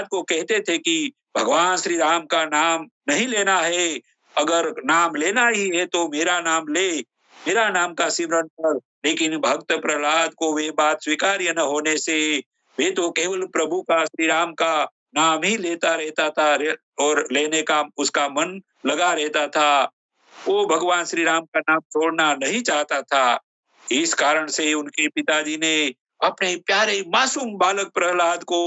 को कहते थे कि भगवान श्री राम का नाम नहीं लेना है, अगर नाम लेना ही है तो मेरा नाम ले, मेरा नाम का सिमरन कर। लेकिन भक्त प्रहलाद को वे बात स्वीकार्य न होने से वे तो केवल प्रभु का श्री राम का नाम ही लेता रहता था और लेने का उसका मन लगा रहता था। वो भगवान श्री राम का नाम छोड़ना नहीं चाहता था। इस कारण से उनके पिताजी ने अपने प्यारे मासूम बालक प्रहलाद को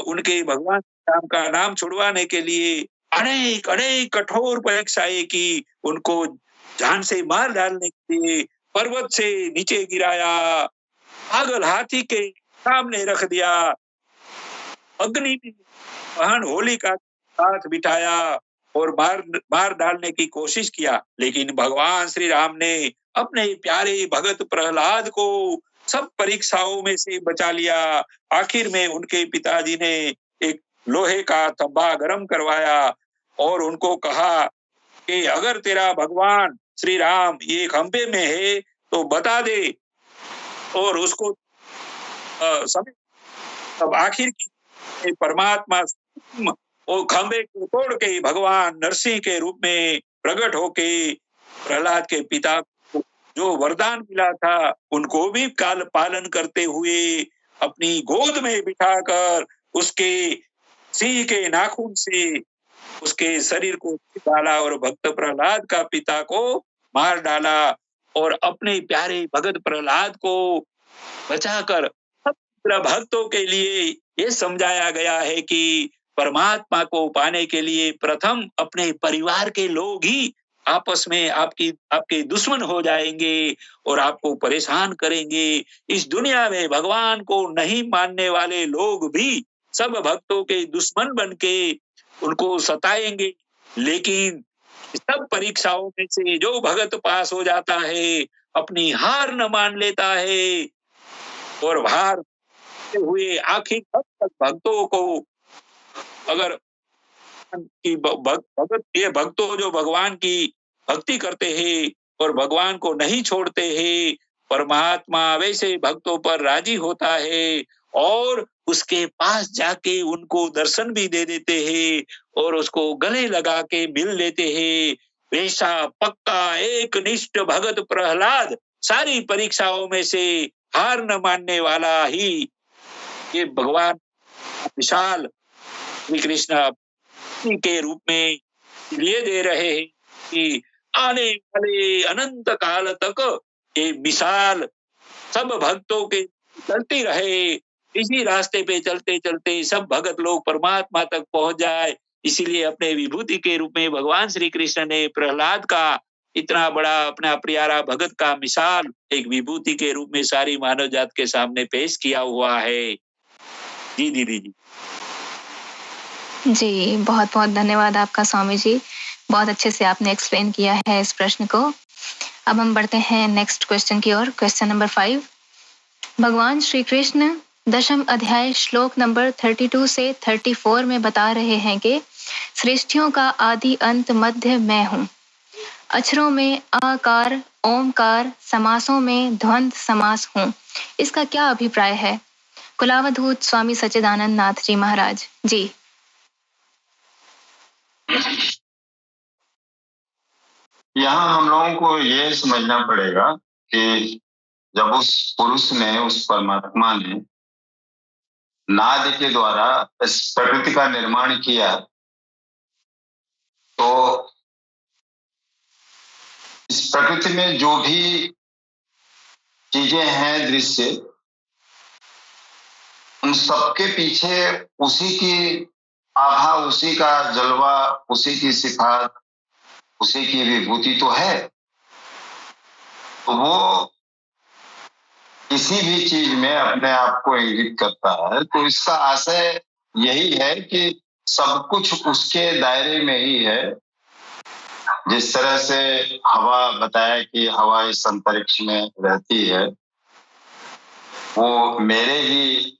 उनके भगवान राम का नाम छुड़वाने के लिए अनेक अनेक कठोर परीक्षाएं की। उनको जान से मार डालने के लिए पर्वत से नीचे गिराया, पागल हाथी के सामने रख दिया, अग्नि में वाहन होलिका का साथ बिठाया और मार डालने की कोशिश किया। लेकिन भगवान श्री राम ने अपने प्यारे भगत प्रहलाद को सब परीक्षाओं में से बचा लिया। आखिर में उनके पिताजी ने एक लोहे का तंबा गर्म करवाया और उनको कहा कि अगर तेरा भगवान श्री राम ये खंबे में है तो बता दे। और उसको सब आखिर परमात्मा और खंबे को तोड़ के भगवान नरसिंह के रूप में प्रकट होके प्रहलाद के पिता को जो वरदान मिला था उनको भी काल पालन करते हुए अपनी गोद में बिठाकर उसके सिंह के नाखून से उसके शरीर को डाला और भक्त प्रहलाद का पिता को मार डाला। और अपने प्यारे भगत प्रहलाद को बचाकर भक्तों के लिए ये समझाया गया है कि परमात्मा को पाने के लिए प्रथम अपने परिवार के लोग ही आपस में आपके दुश्मन हो जाएंगे और आपको परेशान करेंगे। इस दुनिया में भगवान को नहीं मानने वाले लोग भी सब भक्तों के दुश्मन बनके उनको सताएंगे। लेकिन सब परीक्षाओं में से जो भगत पास हो जाता है, अपनी हार न मान लेता है और हार हुए आखिर भक्तों को अगर ये भक्तों जो भगवान की भक्ति करते हैं और भगवान को नहीं छोड़ते हैं, परमात्मा वैसे भक्तों पर राजी होता है और उसके पास जाके उनको दर्शन भी दे देते हैं और उसको गले लगा के मिल लेते हैं। वैसा पक्का एक निष्ठ भगत प्रहलाद सारी परीक्षाओं में से हार न मानने वाला ही ये भगवान विशाल श्री कृष्ण के रूप में लिए दे रहे हैं कि आने वाले अनंत काल तक ये मिसाल सब भक्तों के चलती रहे, इसी रास्ते पे चलते चलते सब भगत लोग परमात्मा तक पहुंच जाए। इसीलिए अपने विभूति के रूप में भगवान श्री कृष्ण ने प्रहलाद का इतना बड़ा अपना प्यारा भगत का मिसाल एक विभूति के रूप में सारी मानव जात के सामने पेश किया हुआ है। जी दीदी जी। जी, बहुत बहुत धन्यवाद आपका स्वामी जी। बहुत अच्छे से आपने एक्सप्लेन किया है इस प्रश्न को। अब हम बढ़ते हैं नेक्स्ट क्वेश्चन की ओर। Question number 5। भगवान श्री कृष्ण दशम अध्याय श्लोक नंबर 32 से 34 में बता रहे हैं कि सृष्टियों का आदि अंत मध्य मैं हूँ। अक्षरों में आकार, ओमकार, समासों में द्वंद्व समास हूँ। इसका क्या अभिप्राय है? कुलावधूत स्वामी सच्चिदानंद नाथ जी महाराज जी। यहाँ हम लोगों को ये समझना पड़ेगा कि जब उस पुरुष ने, उस परमात्मा ने नाद के द्वारा इस प्रकृति का निर्माण किया, तो इस प्रकृति में जो भी चीजें हैं, दृश्य, उन सबके पीछे उसी की आभा, उसी का जलवा, उसी की सिफात, उसी की विभूति तो है। तो वो किसी भी चीज में अपने आप को इंगित करता है। तो इसका आशय यही है कि सब कुछ उसके दायरे में ही है। जिस तरह से हवा बताया कि हवा इस अंतरिक्ष में रहती है, वो मेरे ही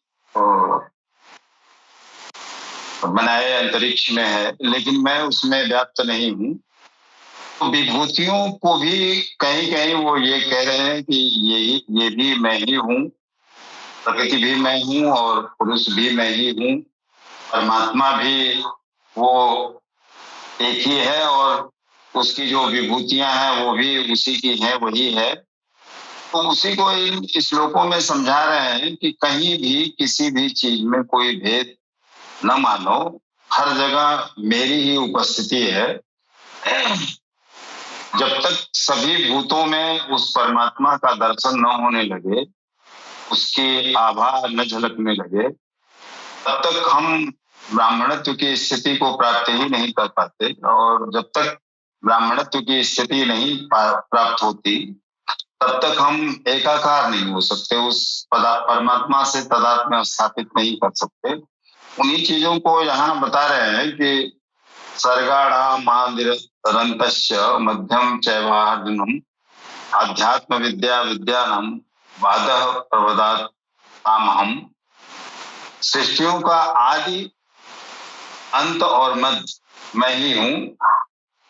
बनाए अंतरिक्ष में है, लेकिन मैं उसमें व्याप्त नहीं हूँ। तो विभूतियों को भी कहीं कहीं वो ये कह रहे हैं कि ये भी मैं ही हूँ, प्रकृति भी मैं हूँ और पुरुष भी मैं ही हूँ, परमात्मा भी वो एक ही है और उसकी जो विभूतियां हैं वो भी उसी की हैं, वही है। तो उसी को इन श्लोकों में समझा रहे हैं कि कहीं भी किसी भी चीज में कोई भेद न मानो, हर जगह मेरी ही उपस्थिति है। जब तक सभी भूतों में उस परमात्मा का दर्शन न होने लगे, उसकी आभा न झलकने लगे, तब तक हम ब्राह्मणत्व की स्थिति को प्राप्त ही नहीं कर पाते। और जब तक ब्राह्मणत्व की स्थिति नहीं प्राप्त होती, तब तक हम एकाकार नहीं हो सकते, उस परमात्मा से तादात्म्य स्थापित नहीं कर सकते। उन्हीं चीजों को यहाँ बता रहे हैं कि सर्गाणामादिरन्तश्च मध्यम चैवार्जुनम आध्यात्म विद्या विद्यानम वादः प्रवदात तामहम। सृष्टियों का आदि, अंत और मध्य मैं ही हूँ।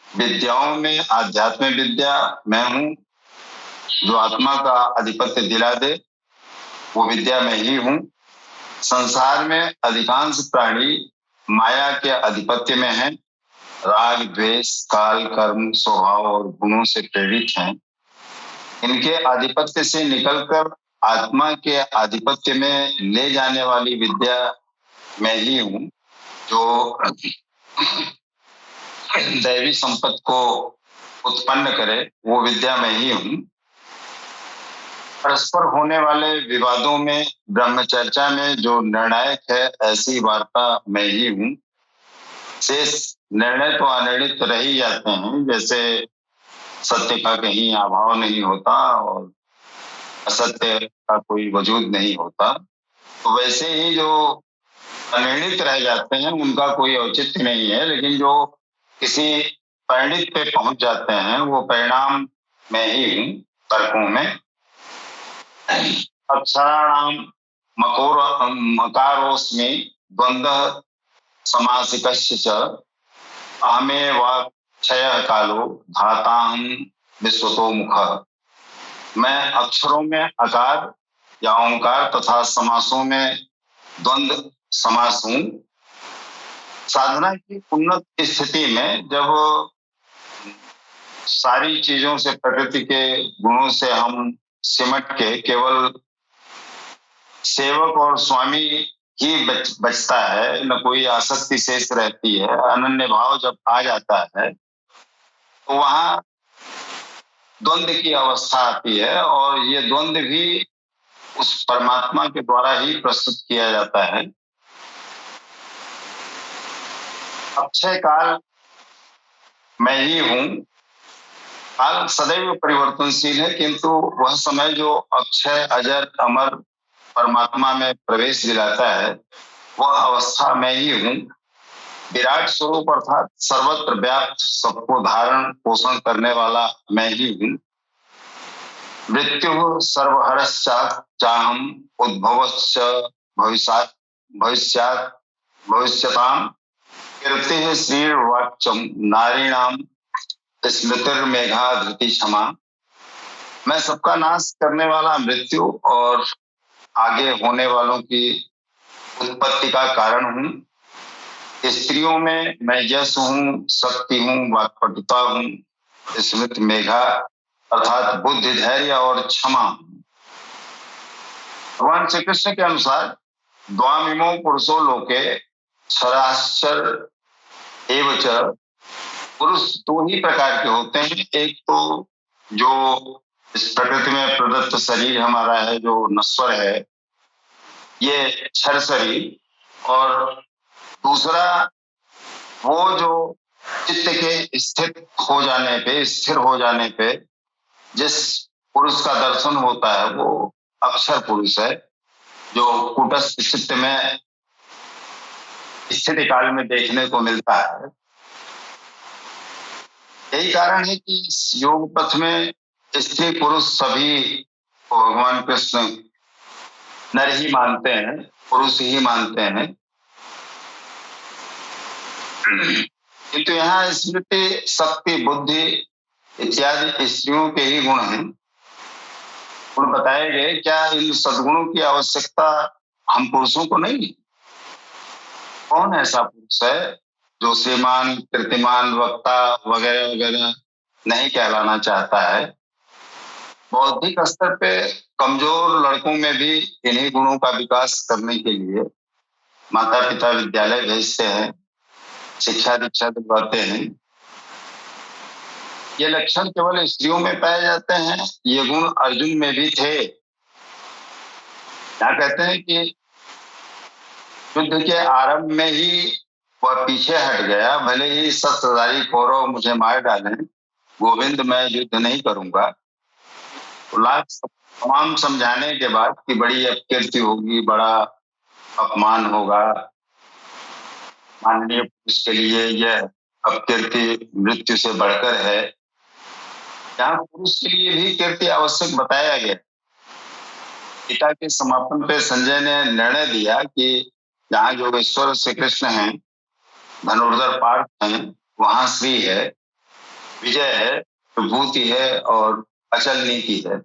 विद्याओं में आध्यात्म विद्या मैं हूँ, जो आत्मा का आधिपत्य दिला दे, वो विद्या मैं ही हूँ। संसार में अधिकांश प्राणी माया के आधिपत्य में हैं, राग, द्वेष, काल, कर्म, स्वभाव और गुणों से प्रेरित हैं। इनके आधिपत्य से निकलकर आत्मा के आधिपत्य में ले जाने वाली विद्या मैं ही हूँ, जो दैवी संपत्ति को उत्पन्न करे, वो विद्या मैं ही हूँ। परस्पर होने वाले विवादों में, ब्रह्मचर्चा में जो निर्णायक है, ऐसी वार्ता मैं ही हूँ। शेष निर्णय तो अनिर्णित रह ही जाते हैं, जैसे सत्य का कहीं अभाव नहीं होता और असत्य का कोई वजूद नहीं होता, तो वैसे ही जो अनिर्णित रह जाते हैं उनका कोई औचित्य नहीं है। लेकिन जो किसी परिणित पे पहुंच जाते हैं, वो परिणाम मैं ही हूँ तर्कों में। अक्षराणाम मकारोस्मि द्वंद्व समासिकस्य च अहमेवाक्षयः कालो धाताहं विश्वतो मुखः। मैं अक्षरों में अकार या ओंकार तथा समासों में द्वंद्व समास हूँ। साधना की उन्नत स्थिति में जब सारी चीजों से, प्रकृति के गुणों से हम सिमट के केवल सेवक और स्वामी ही बचता है, न कोई आसक्ति शेष रहती है। अनन्य भाव जब आ जाता है तो वहां द्वंद्व की अवस्था आती है, और ये द्वंद्व भी उस परमात्मा के द्वारा ही प्रस्तुत किया जाता है। अक्षय काल मैं ही हूं। काल सदैव परिवर्तनशील है, किंतु वह समय जो अक्षय अजर अमर परमात्मा में प्रवेश दिलाता है, वह अवस्था मैं ही हूं। विराट स्वरूप अर्थात सर्वत्र व्याप्त, सबको धारण पोषण करने वाला मैं ही हूं। मृत्यु सर्वहरश्चाहम उद्भवश्च भविष्यताम कीर्तिः श्रीर्वाच्यम नारीणाम स्मृतिर्मेघा धृति क्षमा। मैं सबका नाश करने वाला मृत्यु और आगे होने वालों की उत्पत्ति का कारण हूं। स्त्रियों में मैं यश हूं, शक्ति हूं, वाक्पटुता हूं, स्मृति मेघा अर्थात बुद्धि, धैर्य और क्षमा। भगवान श्री कृष्ण के अनुसार द्वामिमो पुरुषो लोके क्षराश्चर एवच। पुरुष दो ही प्रकार के होते हैं। एक तो जो इस प्रकृति में प्रदत्त शरीर हमारा है, जो नश्वर है, ये क्षर शरीर, और दूसरा वो जो चित्त के स्थिर हो जाने पे जिस पुरुष का दर्शन होता है, वो अक्षर पुरुष है, जो कूटस्थ चित्त में स्थिति काल में देखने को मिलता है। यही कारण है कि इस योग पथ में स्त्री पुरुष सभी को भगवान कृष्ण नर ही मानते हैं, पुरुष ही मानते हैं। किंतु यहाँ स्मृति, शक्ति, बुद्धि इत्यादि स्त्रियों के ही गुण हैं। गुण बताए गए। क्या इन सद्गुणों की आवश्यकता हम पुरुषों को नहीं? कौन ऐसा पुरुष है जो श्रीमान, कीर्तिमान, वक्ता वगैरह वगैरह नहीं कहलाना चाहता है? बौद्धिक स्तर पे कमजोर लड़कों में भी इन्हीं गुणों का विकास करने के लिए माता पिता विद्यालय भेजते हैं, शिक्षा दीक्षा दिलवाते हैं। ये लक्षण केवल स्त्रियों में पाए जाते हैं, ये गुण अर्जुन में भी थे। क्या कहते हैं कि युद्ध के आरंभ में ही वह पीछे हट गया। भले ही शस्त्रधारी कौरव मुझे मार डालें, गोविंद मैं युद्ध नहीं करूंगा। लाख तमाम समझाने के बाद कि बड़ी अपकीर्ति होगी, बड़ा अपमान होगा, माननीय पुरुष के लिए यह अपकीर्ति मृत्यु से बढ़कर है। यहाँ पुरुष के लिए भी कीर्ति आवश्यक बताया गया। गीता के समापन पे संजय ने निर्णय दिया कि जहाँ योगेश्वर श्री कृष्ण हैं, धनुर्धर पार्थ हैं, वहां श्री है, विजय है, विभूति है और अचल नीति है।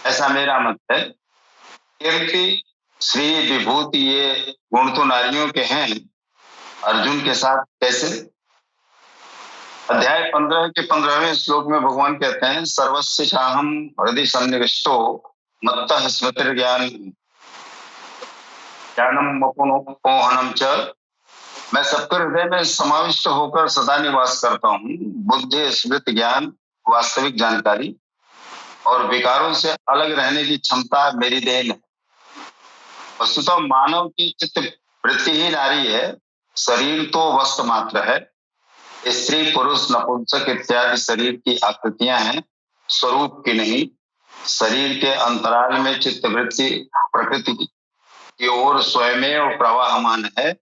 ऐसा मेरा मत है। कीर्ति, श्री, विभूति ये गुण तो नारियों के हैं, अर्जुन के साथ कैसे? अध्याय 15 के 15वें श्लोक में भगवान कहते हैं, सर्वस्य चाहम हृदय सन्निविष्टो मत्तः स्मृतिर्ज्ञानम मपोहनम च। मैं सबके हृदय में समाविष्ट होकर सदा निवास करता हूँ। बुद्धि, स्मृति, ज्ञान, वास्तविक जानकारी और विकारों से अलग रहने की क्षमता मेरी देन है। वस्तुतः मानव की चित्त वृत्ति ही नारी है। शरीर तो वस्त्र मात्र है। स्त्री, पुरुष, नपुंसक इत्यादि शरीर की आकृतियां हैं, स्वरूप की नहीं। शरीर के अंतराल में चित्त वृत्ति प्रकृति की ओर स्वयमेव प्रवाहमान है।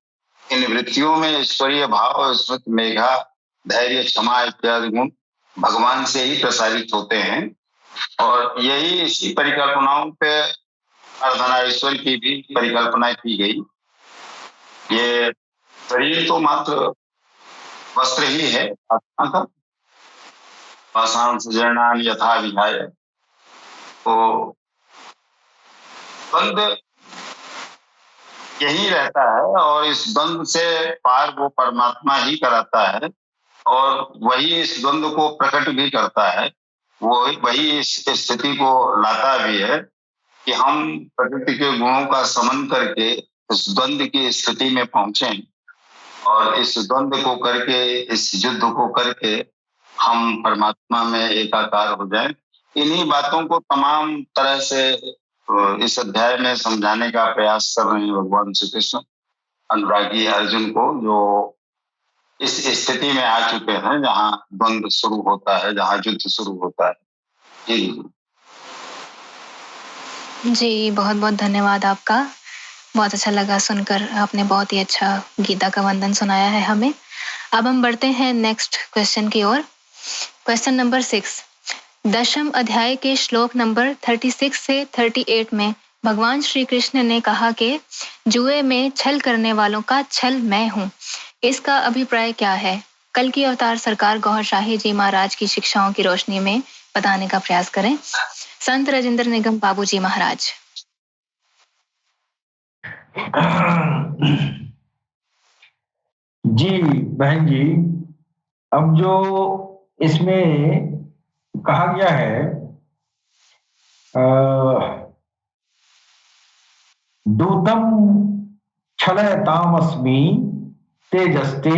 इन वृत्तियों में ईश्वरीय भाव, स्मृति, मेघा, धैर्य, क्षमा इत्यादि गुण भगवान से ही प्रसारित होते हैं। और यही इसी परिकल्पनाओं पे अर्धनारीश्वर की भी परिकल्पना की गई। ये शरीर तो मात्र वस्त्र ही है आत्मा का। पाषाण सजर्णान यथा विहाय। तो द्वंद्व यही रहता है, और इस द्वंद्व से पार वो परमात्मा ही कराता है, और वही इस द्वंद्व को प्रकट भी करता है। वो वही इस स्थिति को लाता भी है कि हम प्रकृति के गुणों का समन करके इस द्वंद्व की स्थिति में पहुंचे और इस द्वंद्व को करके, इस युद्ध को करके हम परमात्मा में एकाकार हो जाएं। इन्हीं बातों को तमाम तरह से इस अध्याय में समझाने का प्रयास कर रहे हैं भगवान श्री कृष्ण अनुरागी अर्जुन को, जो इस स्थिति में आ चुके हैं जहां द्वंद्व शुरू होता है, जहां युद्ध शुरू होता है। जी, बहुत बहुत धन्यवाद आपका। बहुत अच्छा लगा सुनकर, आपने बहुत ही अच्छा गीता का वंदन सुनाया है हमें। अब हम बढ़ते हैं नेक्स्ट क्वेश्चन की ओर। क्वेश्चन नंबर 6, 10वें अध्याय के श्लोक नंबर 36 से 38 में भगवान श्री कृष्ण ने कहा कि जुए में छल करने वालों का छल मैं हूँ। इसका अभिप्राय क्या है? कल की अवतार सरकार गौहर शाही जी महाराज की शिक्षाओं की रोशनी में बताने का प्रयास करें। संत राजेंद्र निगम बाबू जी महाराज। जी बहन जी, अब जो इसमें कहा गया है, दूतम छलयतामस्मि तेजस्ते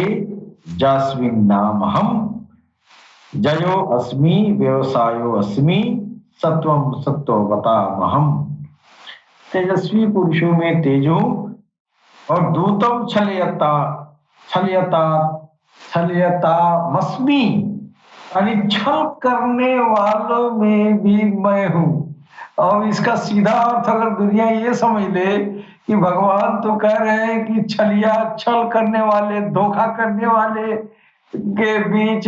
जास्मिन् नामहम जयो अस्मि व्यवसायो अस्मि सत्वम सत्ववतामहम। तेजस्वी पुरुषों में तेजो और दूतम छलयतामस्मि, यानी छल करने वालों में भी मैं हूँ। और इसका सीधा अर्थ अगर दुनिया ये समझ ले कि भगवान तो कह रहे हैं कि छल करने वाले, धोखा करने वाले के बीच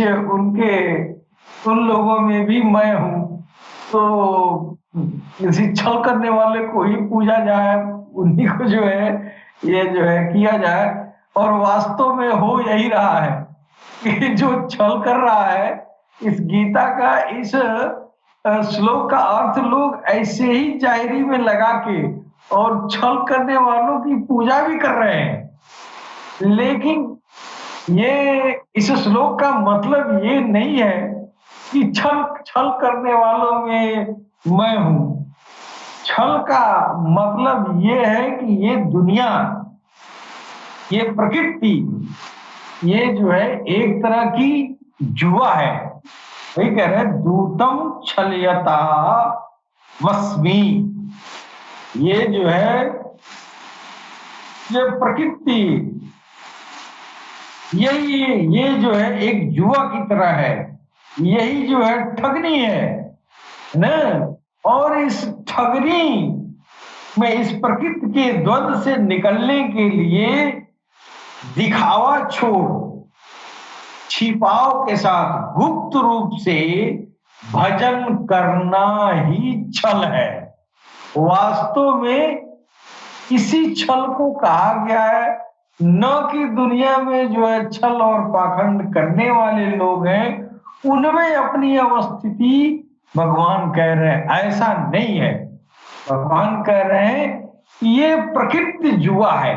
उन लोगों में भी मैं हूँ, तो किसी छल करने वाले को ही पूजा जाए, उन्हीं को जो है ये जो है किया जाए। और वास्तव में हो यही रहा है कि जो छल कर रहा है, इस गीता का इस श्लोक का अर्थ लोग ऐसे ही जाहिरी में लगा के और छल करने वालों की पूजा भी कर रहे हैं। लेकिन ये इस श्लोक का मतलब ये नहीं है कि छल करने वालों में मैं हूँ। छल का मतलब ये है कि ये दुनिया, ये प्रकृति, ये जो है एक तरह की जुआ है। वही कह रहे हैं दूतम छलयता मस्मी। ये जो है ये प्रकृति, ये जो है एक जुआ की तरह है। यही जो है ठगनी है ना। और इस ठगनी में, इस प्रकृति के द्वंद्व से निकलने के लिए दिखावा छोड़ छिपाव के साथ गुप्त रूप से भजन करना ही छल है। वास्तव में इसी छल को कहा गया है, न कि दुनिया में जो है छल और पाखंड करने वाले लोग हैं उनमें अपनी अवस्थिति भगवान कह रहे हैं, ऐसा नहीं है। भगवान कह रहे हैं ये प्रकृति जुआ है,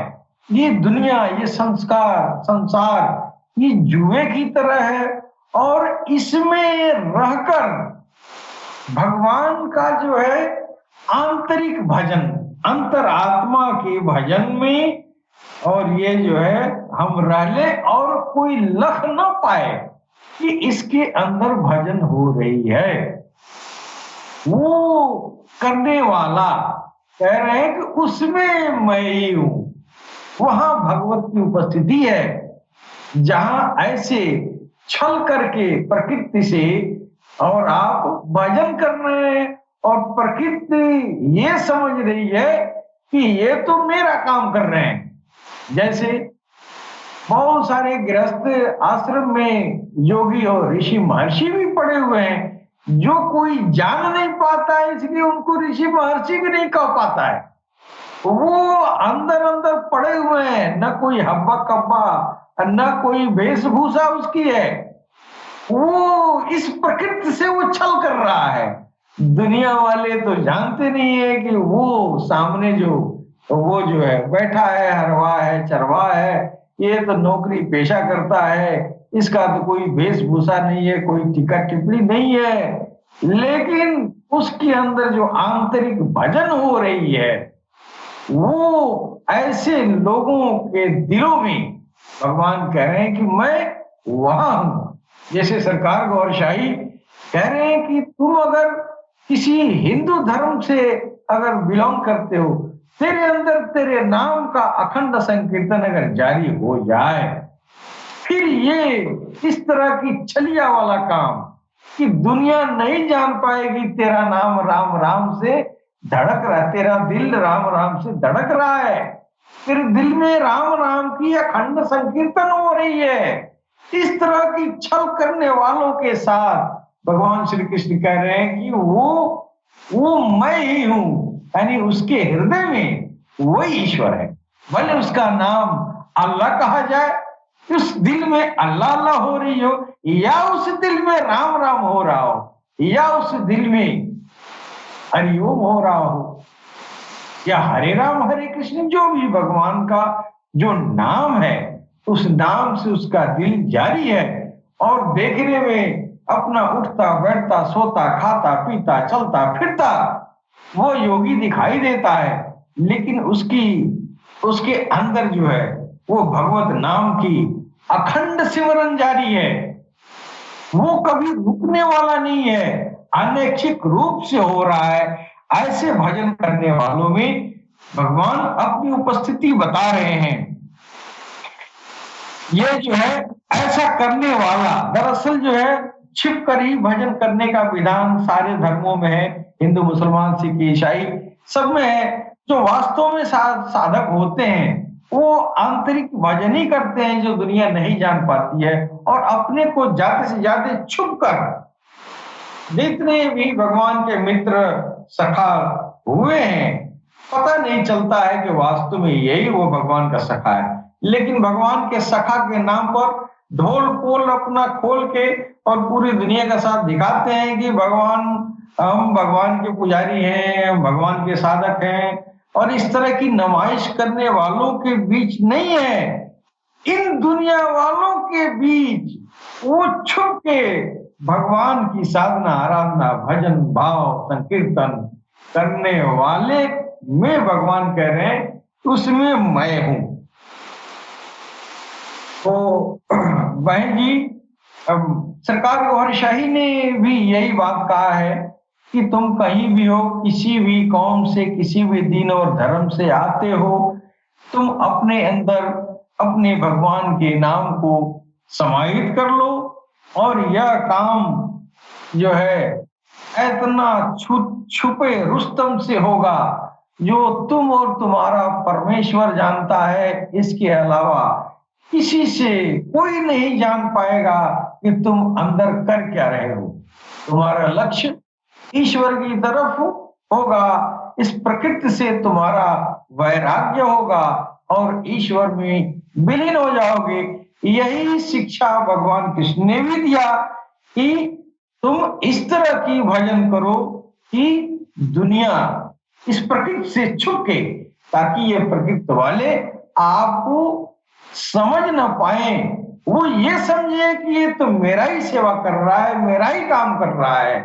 ये दुनिया, ये संसार ये जुए की तरह है। और इसमें रहकर भगवान का जो है आंतरिक भजन, अंतरात्मा के भजन में, और ये जो है हम रह ले और कोई लख न पाए कि इसके अंदर भजन हो रही है, वो करने वाला कह रहे हैं कि उसमें मैं ही हूं। वहां भगवत की उपस्थिति है, जहां ऐसे छल करके प्रकृति से और आप भजन कर रहे हैं और प्रकृति ये समझ रही है कि ये तो मेरा काम कर रहे हैं। जैसे बहुत सारे गृहस्थ आश्रम में योगी और ऋषि महर्षि भी पड़े हुए हैं, जो कोई जान नहीं पाता है इसलिए उनको ऋषि महर्षि भी नहीं कह पाता है। वो अंदर अंदर पड़े हुए हैं, न कोई हब्बा कब्बा, न कोई वेशभूषा उसकी है। वो इस प्रकृति से वो छल कर रहा है। दुनिया वाले तो जानते नहीं है कि वो सामने वो जो है बैठा है, हरवा है, चरवा है, ये तो नौकरी पेशा करता है, इसका तो कोई वेशभूषा नहीं है, कोई टीका टिप्पणी नहीं है। लेकिन उसके अंदर जो आंतरिक भजन हो रही है वो ऐसे लोगों के दिलों में भगवान कह रहे हैं कि मैं वहां हूं। जैसे सरकार गौरशाही कह रहे हैं कि तुम अगर किसी हिंदू धर्म से अगर बिलोंग करते हो, तेरे अंदर तेरे नाम का अखंड संकीर्तन अगर जारी हो जाए, फिर ये इस तरह की छलिया वाला काम कि दुनिया नहीं जान पाएगी तेरा नाम राम राम से धड़क रहा, तेरा दिल राम राम से धड़क रहा है, तेरे दिल में राम राम की अखंड संकीर्तन हो रही है। इस तरह की छल करने वालों के साथ भगवान श्री कृष्ण कह रहे हैं कि वो मैं ही हूं, यानी उसके हृदय में वही ईश्वर है। भले उसका नाम अल्लाह कहा जाए, उस दिल में अल्लाह अल्लाह हो रही हो, या उस दिल में राम राम हो रहा हो, या उस दिल में हरिओम हो रहा हो, या हरे राम हरे कृष्ण, जो भी भगवान का जो नाम है, उस नाम से उसका दिल जारी है। और देखने में अपना उठता बैठता सोता खाता पीता चलता फिरता वो योगी दिखाई देता है, लेकिन उसके अंदर जो है वो भगवत नाम की अखंड सिमरन जारी है। वो कभी रुकने वाला नहीं है, अनैच्छिक रूप से हो रहा है। ऐसे भजन करने वालों में भगवान अपनी उपस्थिति बता रहे हैं। ये जो है ऐसा करने वाला दरअसल जो है छिप कर ही भजन करने का विधान सारे धर्मों में है, हिंदू मुसलमान सिख ईसाई सब में है। जो वास्तव में साधक होते हैं वो आंतरिक भजन ही करते हैं, जो दुनिया नहीं जान पाती है, और अपने को ज्यादा से ज्यादा छुप कर जितने भी भगवान के मित्र सखा हुए हैं, पता नहीं चलता है कि वास्तव में यही वो भगवान का सखा है। लेकिन भगवान के सखा के नाम पर ढोल पोल अपना खोल के और पूरी दुनिया के साथ दिखाते हैं कि हम भगवान के पुजारी हैं, हम भगवान के साधक हैं, और इस तरह की नुमाइश करने वालों के बीच नहीं है। इन दुनिया वालों के बीच वो छुप के भगवान की साधना आराधना भजन भाव संकीर्तन करने वाले में भगवान कह रहे हैं उसमें मैं हूं। तो बहन जी, सरकार गौरशाही ने भी यही बात कहा है कि तुम कहीं भी हो, किसी भी कौम से, किसी भी दीन और धर्म से आते हो, तुम अपने अंदर अपने भगवान के नाम को समाहित कर लो, और यह काम जो है इतना छुपे रुस्तम से होगा जो तुम और तुम्हारा परमेश्वर जानता है। इसके अलावा किसी से कोई नहीं जान पाएगा कि तुम अंदर कर क्या रहे हो। तुम्हारा लक्ष्य ईश्वर की तरफ होगा, इस प्रकृति से तुम्हारा वैराग्य होगा और ईश्वर में विलीन हो जाओगे। यही शिक्षा भगवान कृष्ण ने भी दिया कि तुम इस तरह की भजन करो कि दुनिया इस प्रकृति से छुप के, ताकि ये प्रकृति वाले आपको समझ ना पाए, वो ये समझे कि ये तो मेरा ही सेवा कर रहा है, मेरा ही काम कर रहा है,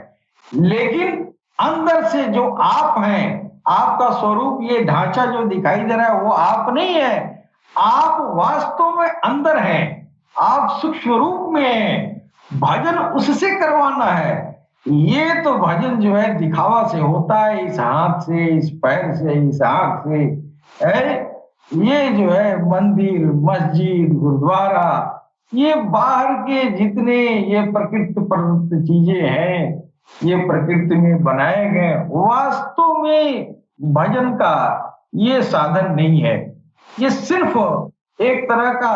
लेकिन अंदर से जो आप हैं, आपका स्वरूप, ये ढांचा जो दिखाई दे रहा है वो आप नहीं है। आप वास्तव में अंदर हैं, आप सूक्ष्म रूप में हैं। भजन उससे करवाना है। ये तो भजन जो है दिखावा से होता है, इस हाथ से, इस पैर से, इस आंख से है। ये जो है मंदिर मस्जिद गुरुद्वारा, ये बाहर के जितने ये प्रकृति चीजें हैं, ये प्रकृति में बनाए गए, वास्तव में भजन का ये साधन नहीं है। ये सिर्फ एक तरह का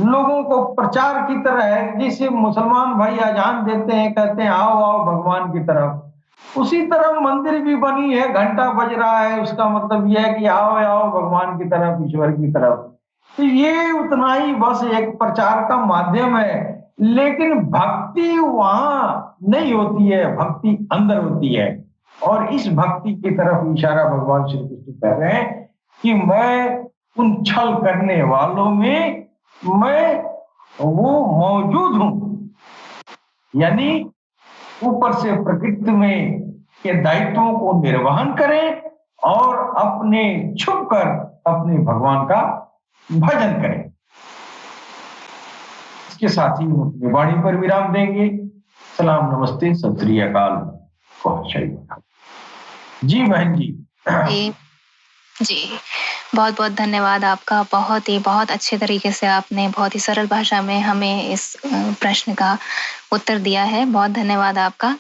लोगों को प्रचार की तरह है। जैसे मुसलमान भाई अजान देते हैं, कहते हैं आओ आओ भगवान की तरफ, उसी तरह मंदिर भी बनी है, घंटा बज रहा है, उसका मतलब यह है कि आओ आओ भगवान की तरफ, ईश्वर की तरफ। तो ये उतना ही बस एक प्रचार का माध्यम है, लेकिन भक्ति वहां नहीं होती है, भक्ति अंदर होती है। और इस भक्ति की तरफ इशारा भगवान श्री कृष्ण कर रहे हैं कि मैं उन छल करने वालों में मैं वो मौजूद हूं। यानी ऊपर से प्रकृति में के दायित्वों को निर्वहन करें और अपने छुपकर अपने भगवान का भजन करें। इसके साथ ही हम अपनी वाणी पर विराम देंगे। सलाम, नमस्ते, सत श्री अकाल। जी बहन जी। जी, बहुत बहुत धन्यवाद आपका। बहुत अच्छे तरीके से आपने बहुत ही सरल भाषा में हमें इस प्रश्न का उत्तर दिया है। बहुत धन्यवाद आपका।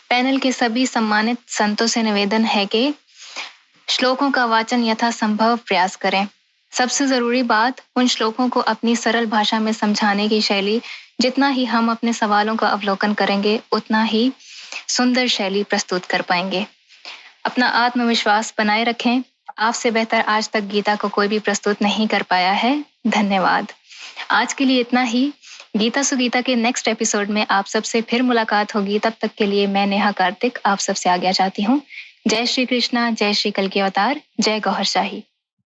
पैनल के सभी सम्मानित संतों से निवेदन है कि श्लोकों का वाचन यथासंभव प्रयास करें। सबसे जरूरी बात, उन श्लोकों को अपनी सरल भाषा में समझाने की शैली, जितना ही हम अपने सवालों का अवलोकन करेंगे उतना ही सुंदर शैली प्रस्तुत कर पाएंगे। अपना आत्मविश्वास बनाए रखें। आपसे बेहतर आज तक गीता को कोई भी प्रस्तुत नहीं कर पाया है। धन्यवाद। आज के लिए इतना ही। गीता सुगीता के नेक्स्ट एपिसोड में आप सबसे फिर मुलाकात होगी। तब तक के लिए मैं नेहा कार्तिक आप सबसे आज्ञा चाहती हूँ। जय श्री कृष्णा, जय श्री कल की अवतार, जय गौहर शाही।